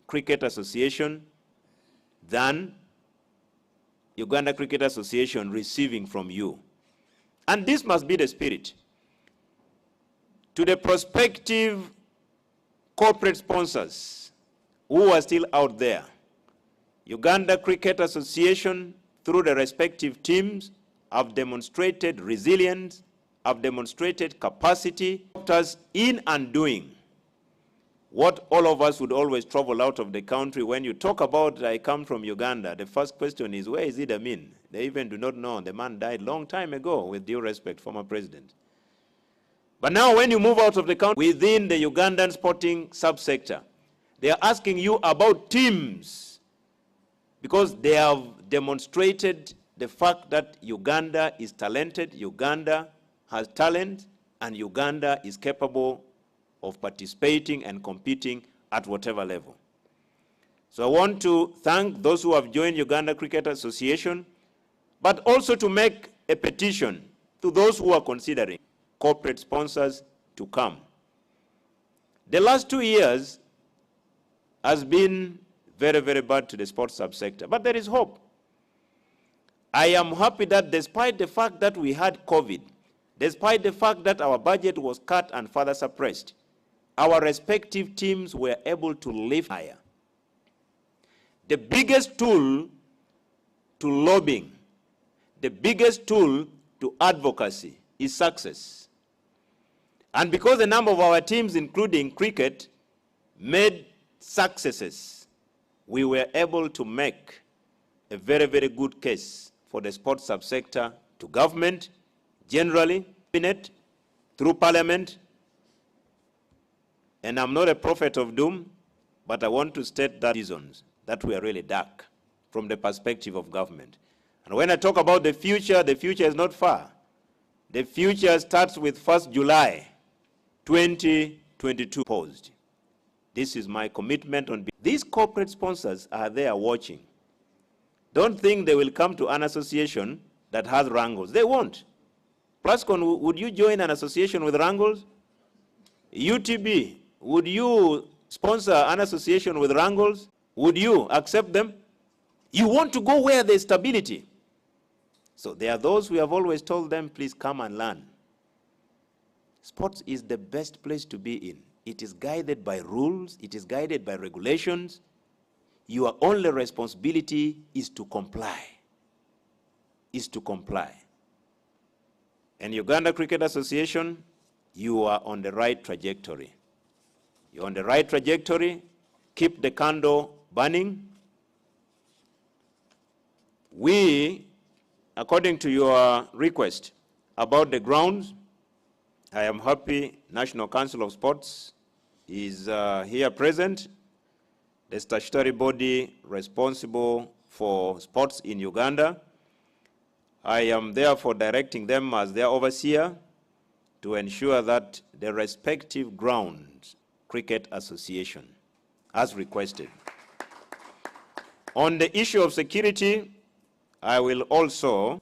Cricket Association than Uganda Cricket Association receiving from you. And this must be the spirit. To the prospective corporate sponsors who are still out there, Uganda Cricket Association, through the respective teams, have demonstrated resilience, have demonstrated capacity, us in and doing what all of us would always travel out of the country. When you talk about, I come from Uganda, the first question is, where is Idi Amin? They even do not know. The man died long time ago, with due respect, former president. But now when you move out of the country, within the Ugandan sporting subsector, they are asking you about teams, because they have demonstrated the fact that Uganda is talented, Uganda has talent, and Uganda is capable of participating and competing at whatever level. So I want to thank those who have joined Uganda Cricket Association, but also to make a petition to those who are considering corporate sponsors to come. The last 2 years has been very, very bad to the sports subsector, but there is hope. I am happy that despite the fact that we had COVID, despite the fact that our budget was cut and further suppressed, our respective teams were able to lift higher. The biggest tool to lobbying, the biggest tool to advocacy is success. And because a number of our teams, including cricket, made successes, we were able to make a very, very good case for the sports subsector to government, generally, cabinet, through parliament. And I'm not a prophet of doom, but I want to state that reasons that were really dark from the perspective of government. And when I talk about the future is not far. The future starts with 1st July 2022 posed. This is my commitment on these corporate sponsors are there watching. Don't think they will come to an association that has wrangles. They won't. Plascon, would you join an association with wrangles? UTB, would you sponsor an association with wrangles? Would you accept them? You want to go where there's stability. So there are those who have always told them, please come and learn. Sports is the best place to be in. It is guided by rules. It is guided by regulations. Your only responsibility is to comply. And Uganda Cricket Association, you are on the right trajectory. You're on the right trajectory. Keep the candle burning. We, according to your request about the grounds, I am happy National Council of Sports is here present, the statutory body responsible for sports in Uganda. I am therefore directing them as their overseer to ensure that the respective grounds cricket association, as requested. On the issue of security, I will also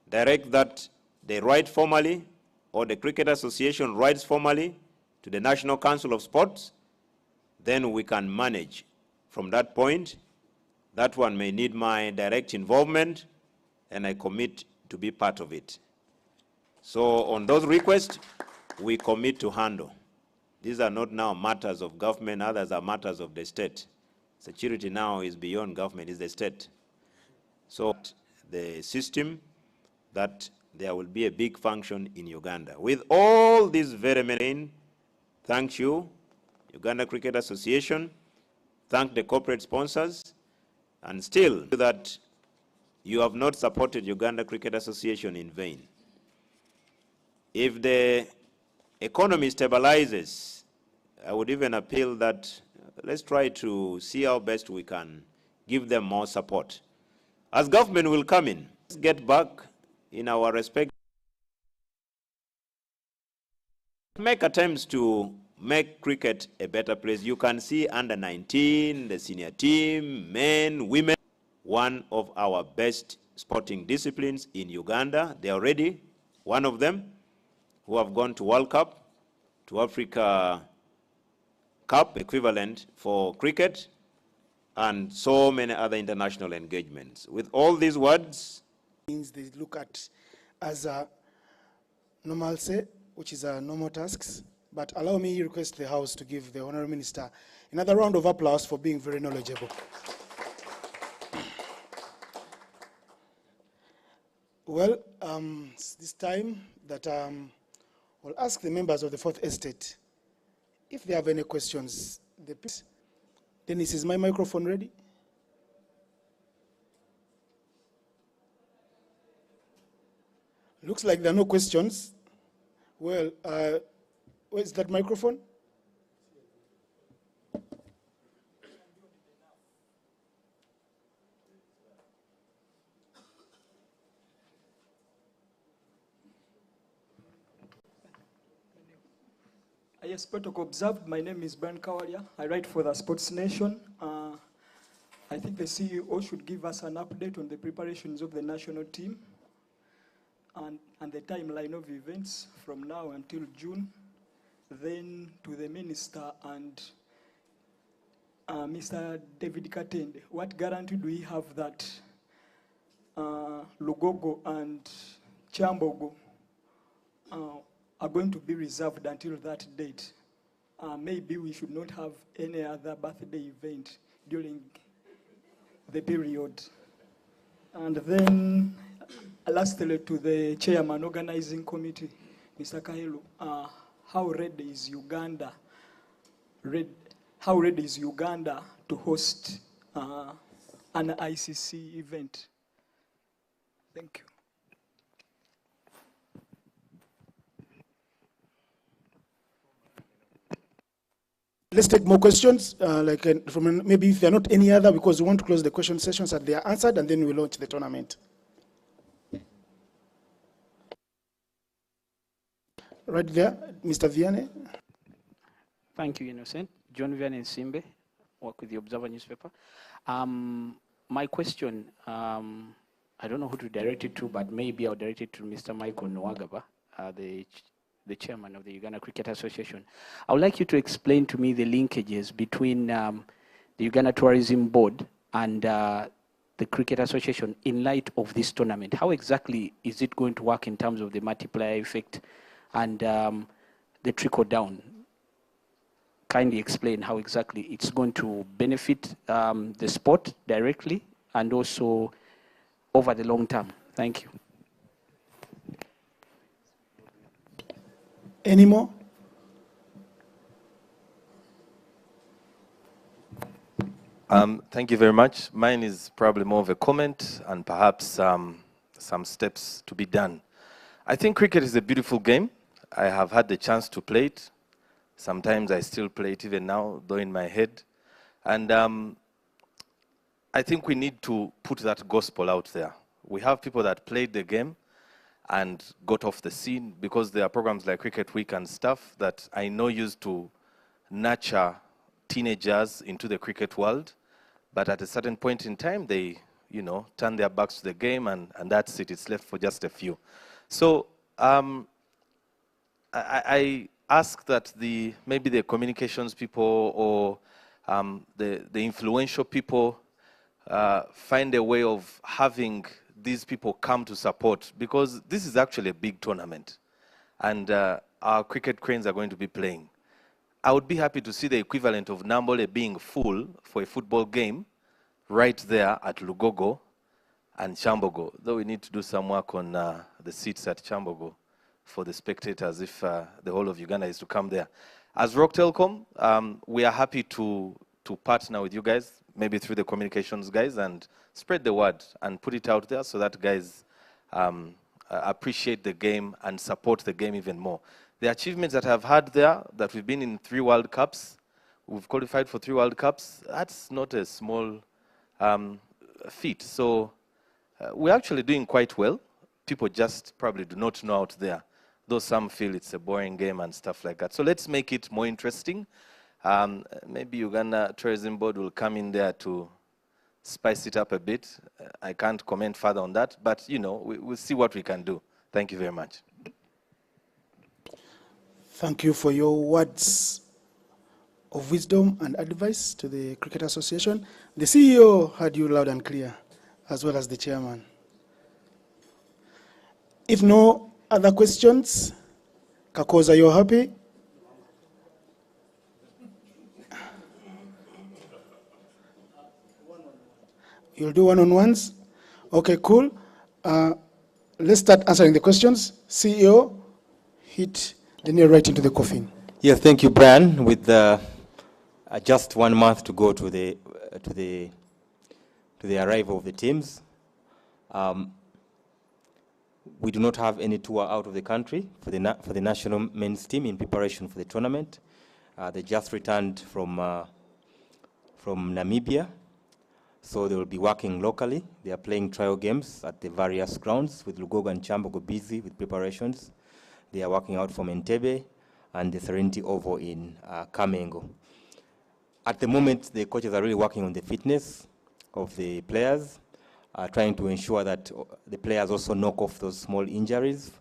direct that they write formally, or the Cricket Association writes formally to the National Council of Sports, then we can manage from that point. That one may need my direct involvement, and I commit to be part of it. So on those requests, we commit to handle. These are not now matters of government, others are matters of the state. Security now is beyond government, it's the state. So the system that there will be a big function in Uganda. With all these very many, thank you, Uganda Cricket Association, thank the corporate sponsors, and still that you have not supported Uganda Cricket Association in vain. If the economy stabilizes, I would even appeal that let's try to see how best we can give them more support. As government will come in, let's get back in our respect. Make attempts to make cricket a better place. You can see under 19, the senior team, men, women, one of our best sporting disciplines in Uganda. They are already one of them who have gone to World Cup, to Africa Cup equivalent for cricket, and so many other international engagements. With all these words, things they look at as a normalcy, which is a normal tasks. But allow me to request the House to give the Honourable Minister another round of applause for being very knowledgeable. Well, it's this time that we'll ask the members of the Fourth Estate if they have any questions. Dennis, is my microphone ready? Looks like there are no questions. Well, where's that microphone? Yes, protocol observed. My name is Brian Kawalia. I write for the Sports Nation. I think the CEO should give us an update on the preparations of the national team and the timeline of events from now until June. Then to the Minister and Mr. David Katende, what guarantee do we have that Lugogo and Chambogo are going to be reserved until that date. Maybe we should not have any other birthday event during the period. And then, lastly, to the chairman organizing committee, Mr. Kahelu, how ready is Uganda? How ready is Uganda to host an ICC event? Thank you. Let's take more questions, maybe if there are not any other, because we want to close the question sessions and they are answered, and then we launch the tournament. Right there, Mr. Vianney. Thank you, Innocent. John Vianney Simbe, work with the Observer newspaper. My question, I don't know who to direct it to, but maybe I'll direct it to Mr. Michael Nwagaba, the chairman of the Uganda Cricket Association. I would like you to explain to me the linkages between the Uganda Tourism Board and the Cricket Association in light of this tournament. How exactly is it going to work in terms of the multiplier effect and the trickle down? Kindly explain how exactly it's going to benefit the sport directly and also over the long term. Thank you. Any more? Thank you very much. Mine is probably more of a comment and perhaps some steps to be done. I think cricket is a beautiful game. I have had the chance to play it. Sometimes I still play it even now, though in my head. And I think we need to put that gospel out there. We have people that played the game and got off the scene, because there are programs like Cricket Week and stuff that I know used to nurture teenagers into the cricket world, but at a certain point in time, they, turn their backs to the game, and that's it. It's left for just a few. So I ask that maybe the communications people or the influential people find a way of having these people come to support, because this is actually a big tournament, and our cricket cranes are going to be playing. I would be happy to see the equivalent of Nambole being full for a football game right there at Lugogo and Chambogo, though we need to do some work on the seats at Chambogo for the spectators if the whole of Uganda is to come there. As Rock Telecom, we are happy to partner with you guys, maybe through the communications guys, and spread the word and put it out there so that guys appreciate the game and support the game even more. The achievements that I've had there, that we've been in 3 World Cups, we've qualified for 3 World Cups, that's not a small feat. So we're actually doing quite well. People just probably do not know out there, though some feel it's a boring game and stuff like that. So let's make it more interesting. Maybe Uganda Tourism Board will come in there to spice it up a bit. I can't comment further on that, but we'll see what we can do. Thank you very much. Thank you for your words of wisdom and advice to the Cricket Association. The CEO heard you loud and clear, as well as the chairman. If no other questions, Kakoza, you're happy? You'll do one-on-ones? Okay, cool. Let's start answering the questions. CEO, hit the nail right into the coffin. Yes, thank you, Brian. With just 1 month to go to the arrival of the teams, we do not have any tour out of the country for the national men's team in preparation for the tournament. They just returned from Namibia, so they will be working locally. They are playing trial games at the various grounds, with Lugogo and Chambogo busy with preparations. They are working out from Entebbe and the Serenity Oval in Kamengo. At the moment, the coaches are really working on the fitness of the players, trying to ensure that the players also knock off those small injuries,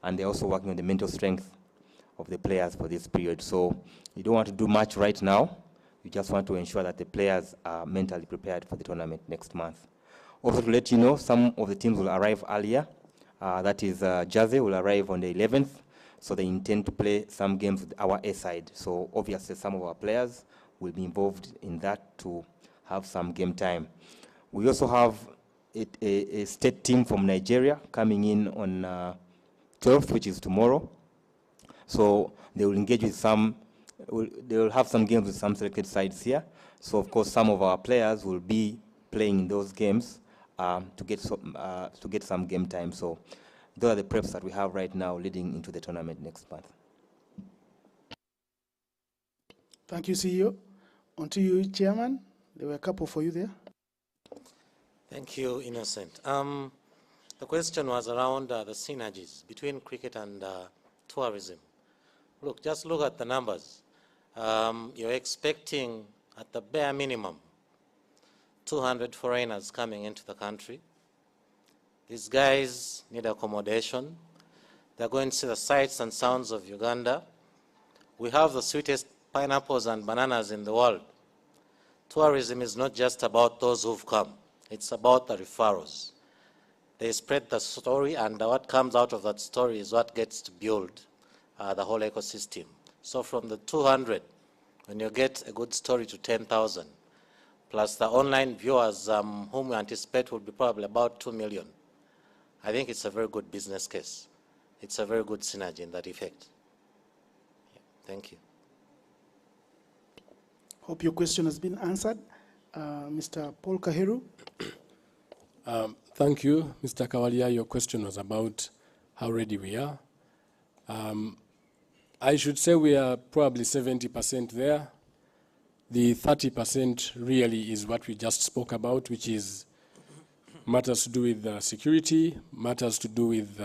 and they're also working on the mental strength of the players for this period. So you don't want to do much right now. You just want to ensure that the players are mentally prepared for the tournament next month. Also, to let you know, some of the teams will arrive earlier that is Jazzy, will arrive on the 11th. So they intend to play some games with our A side. So obviously some of our players will be involved in that to have some game time. We also have a state team from Nigeria coming in on 12th, which is tomorrow. So they will engage with they will have some games with some selected sides here. So of course some of our players will be playing in those games to get some game time. So those are the preps that we have right now leading into the tournament next month. Thank you, CEO. On to you, Chairman. There were a couple for you there. Thank you, Innocent. The question was around the synergies between cricket and tourism. Look, just look at the numbers. You're expecting, at the bare minimum, 200 foreigners coming into the country. These guys need accommodation. They're going to see the sights and sounds of Uganda. We have the sweetest pineapples and bananas in the world. Tourism is not just about those who've come. It's about the referrals. They spread the story, and what comes out of that story is what gets to build the whole ecosystem. So from the 200, when you get a good story to 10,000, plus the online viewers whom we anticipate will be probably about 2 million, I think it's a very good business case. It's a very good synergy in that effect. Yeah, thank you. Hope your question has been answered. Mr. Paul Kahiru. Thank you, Mr. Kawalia. Your question was about how ready we are. I should say we are probably 70% there. The 30% really is what we just spoke about, which is matters to do with security, matters to do with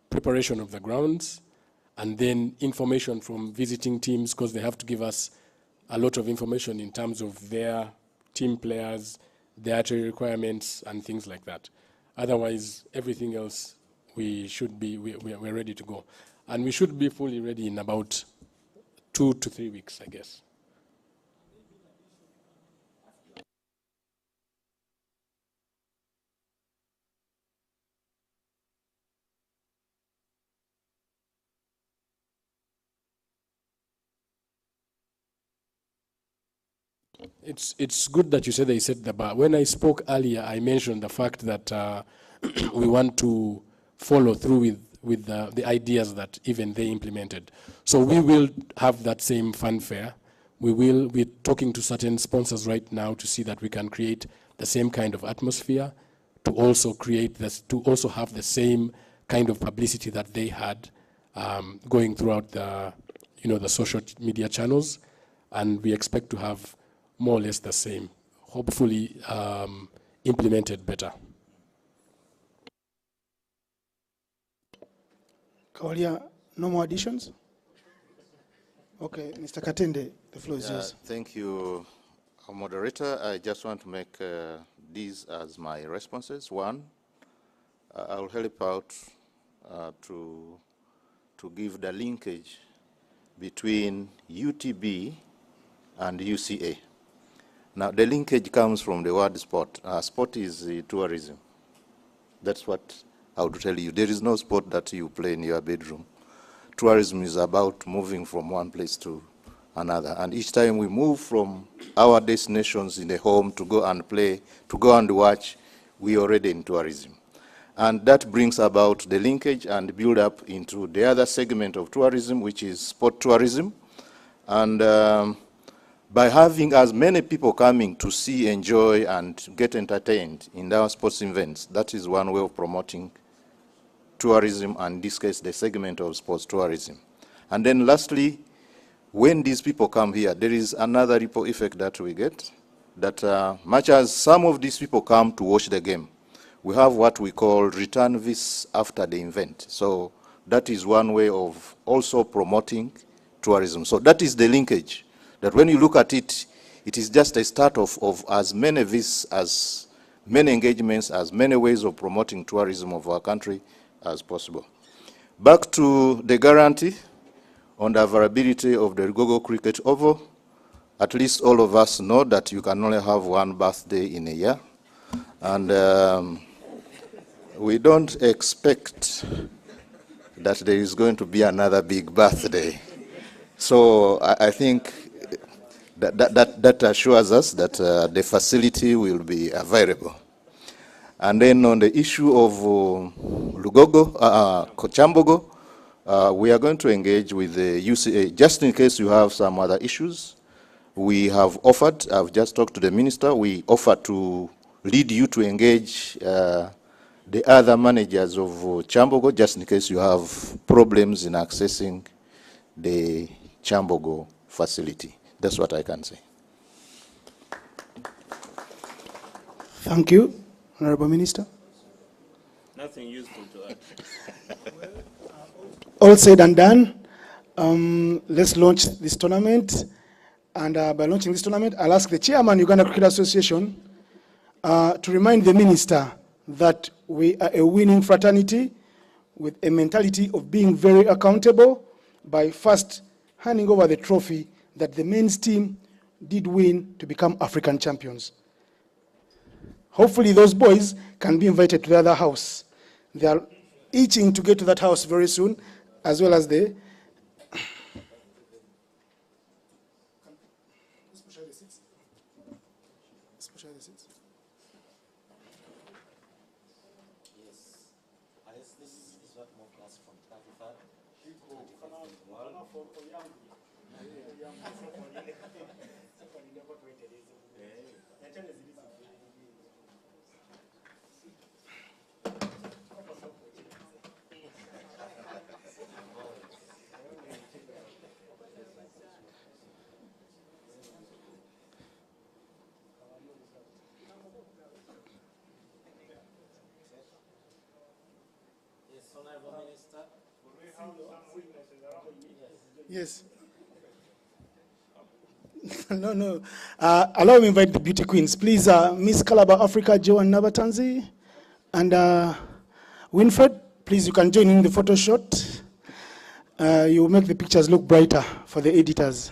preparation of the grounds, and then information from visiting teams, because they have to give us a lot of information in terms of their team players, dietary requirements, and things like that. Otherwise, everything else, we're ready to go. And we should be fully ready in about 2 to 3 weeks, I guess. It's good that you said they set the bar. When I spoke earlier, I mentioned the fact that we want to follow through with the ideas that even they implemented. So we will have that same fanfare. We're talking to certain sponsors right now to see that we can create the same kind of atmosphere, to also create this, to also have the same kind of publicity that they had going throughout the social media channels, and we expect to have more or less the same, hopefully implemented better. Kawalia, no more additions? Okay, Mr. Katende, the floor is yours. Thank you, moderator. I just want to make these as my responses. One, I'll help out to give the linkage between UTB and UCA. Now, the linkage comes from the word sport. Sport is tourism. That's what I would tell you. There is no sport that you play in your bedroom. Tourism is about moving from one place to another. And each time we move from our destinations in the home to go and play, to go and watch, we are already in tourism. And that brings about the linkage and build up into the other segment of tourism, which is sport tourism. And by having as many people coming to see, enjoy, and get entertained in our sports events, that is one way of promoting tourism, and in this case, the segment of sports tourism. And then lastly, when these people come here, there is another ripple effect that we get, that much as some of these people come to watch the game, we have what we call return visits after the event. So that is one way of also promoting tourism. So that is the linkage, that when you look at it, it is just a start of as many visits, as many engagements, as many ways of promoting tourism of our country as possible. Back to the guarantee on the availability of the Gogo Cricket Oval. At least all of us know that you can only have one birthday in a year. And we don't expect that there is going to be another big birthday. So I think that assures us that the facility will be available. And then on the issue of Chambogo, we are going to engage with the UCA, just in case you have some other issues. We have offered, I've just talked to the minister, we offer to lead you to engage the other managers of Chambogo, just in case you have problems in accessing the Chambogo facility. That's what I can say. Thank you, Honorable Minister. Nothing useful to add. All said and done. Let's launch this tournament. And by launching this tournament, I'll ask the chairman, Uganda Cricket Association, to remind the minister that we are a winning fraternity with a mentality of being very accountable by first handing over the trophy that the men's team did win to become African champions. Hopefully those boys can be invited to the other house. They are itching to get to that house very soon, as well as the... Yes. No. Allow me to invite the beauty queens. Please, Miss Calabar Africa, Joan Nabatanzi, and Winfred, please, you can join in the photo shot. You will make the pictures look brighter for the editors.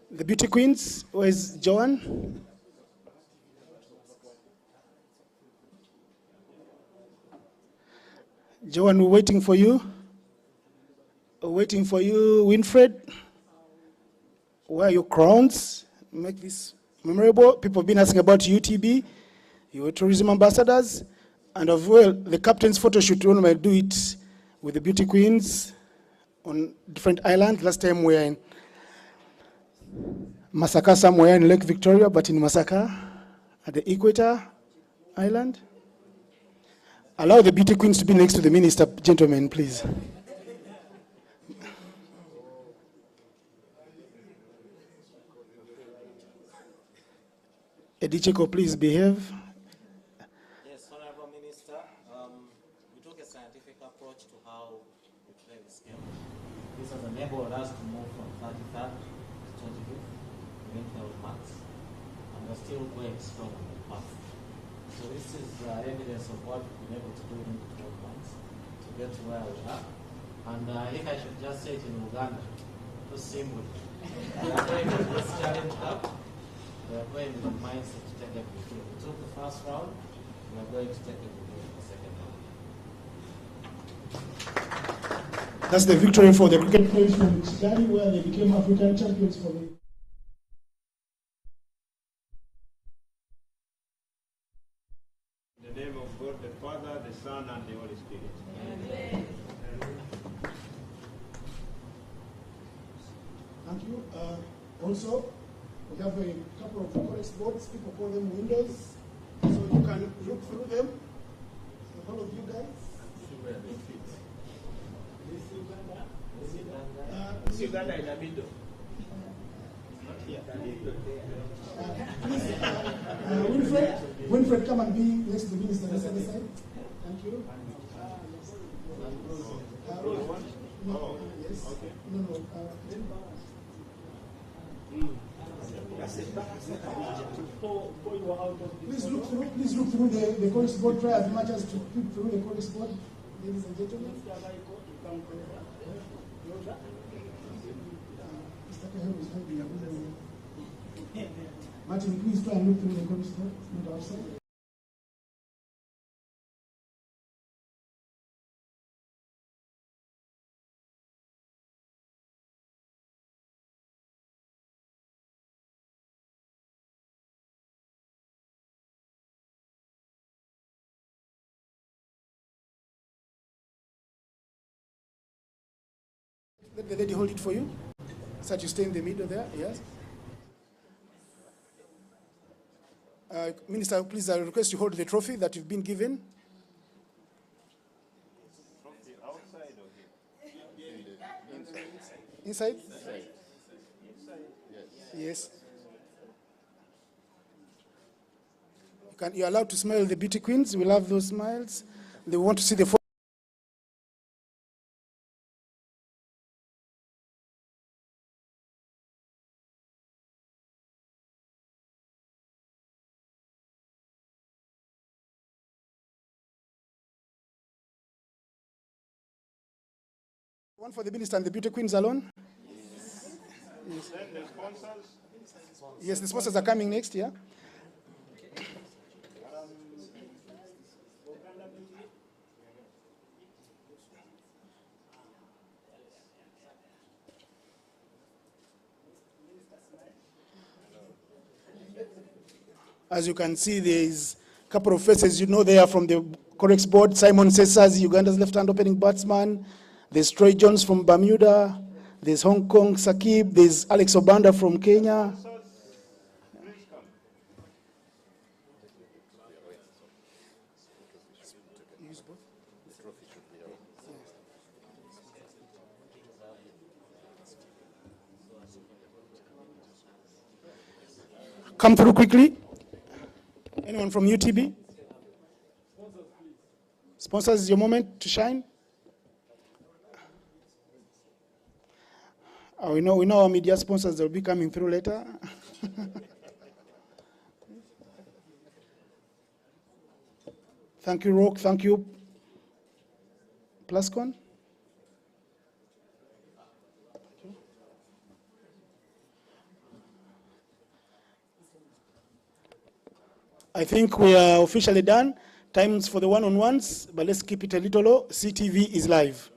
The beauty queens, where's Joan? Joan, we're waiting for you. We're waiting for you, Winfred. Where are your crowns? Make this memorable. People have been asking about UTB, your tourism ambassadors, and as well, the captain's photo shoot. We might do it with the beauty queens on different islands. Last time we were in Masaka, somewhere in Lake Victoria, but in Masaka, at the Equator Island. Allow the beauty queens to be next to the minister, gentlemen, please. Edicheko, please behave. Yes, Honorable Minister, we took a scientific approach to how we play this game. This has enabled us to move from 33rd to 25th within 12 months, and we're still going strong on the path. So this is evidence of what we've been able to do in 12 months to get to where we are. And I think I should just say it in Uganda, to symbol. We are going to this challenge up. We are going with the mindset to take everything. We took the first round, we are going to take everything in the second round. That's the victory for the cricket players from Kigali, where they became African champions for the... In the name of God, the Father, the Son, and the Holy Spirit. Amen. Thank you. Also, we have a couple of chorus boards. People call them windows, so you can look through them. So all of you guys. Uganda in the middle. Please, Winfred, come and be next to the minister. This other side. Thank you. No, yes. Okay. No. Please look through the chorus board. Try as much as to peek through the chorus board, ladies and gentlemen. Mr. Kahero is hungry. Martin, please try and look through the computer, not outside. Let the lady hold it for you, so that you stay in the middle there, yes. Minister, please, I request you hold the trophy that you've been given. Trophy outside or here? Inside? Inside. Yes. You're allowed to smile the beauty queens. We love those smiles. They want to see the photo. One for the minister and the beauty queens alone. Yes. Then the sponsors. Yes, the sponsors are coming next year. As you can see, there is a couple of faces you know they are from the Correx board. Simon Cesars, Uganda's left-hand opening batsman. There's Troy Jones from Bermuda. There's Hong Kong Sakib. There's Alex Obanda from Kenya. Come through quickly. Anyone from UTB? Sponsors, is your moment to shine. We know our media sponsors, they'll be coming through later. Thank you, Rock. Thank you, Plascon. I think we are officially done. Times for the one-on-ones, but let's keep it a little low. CTV is live.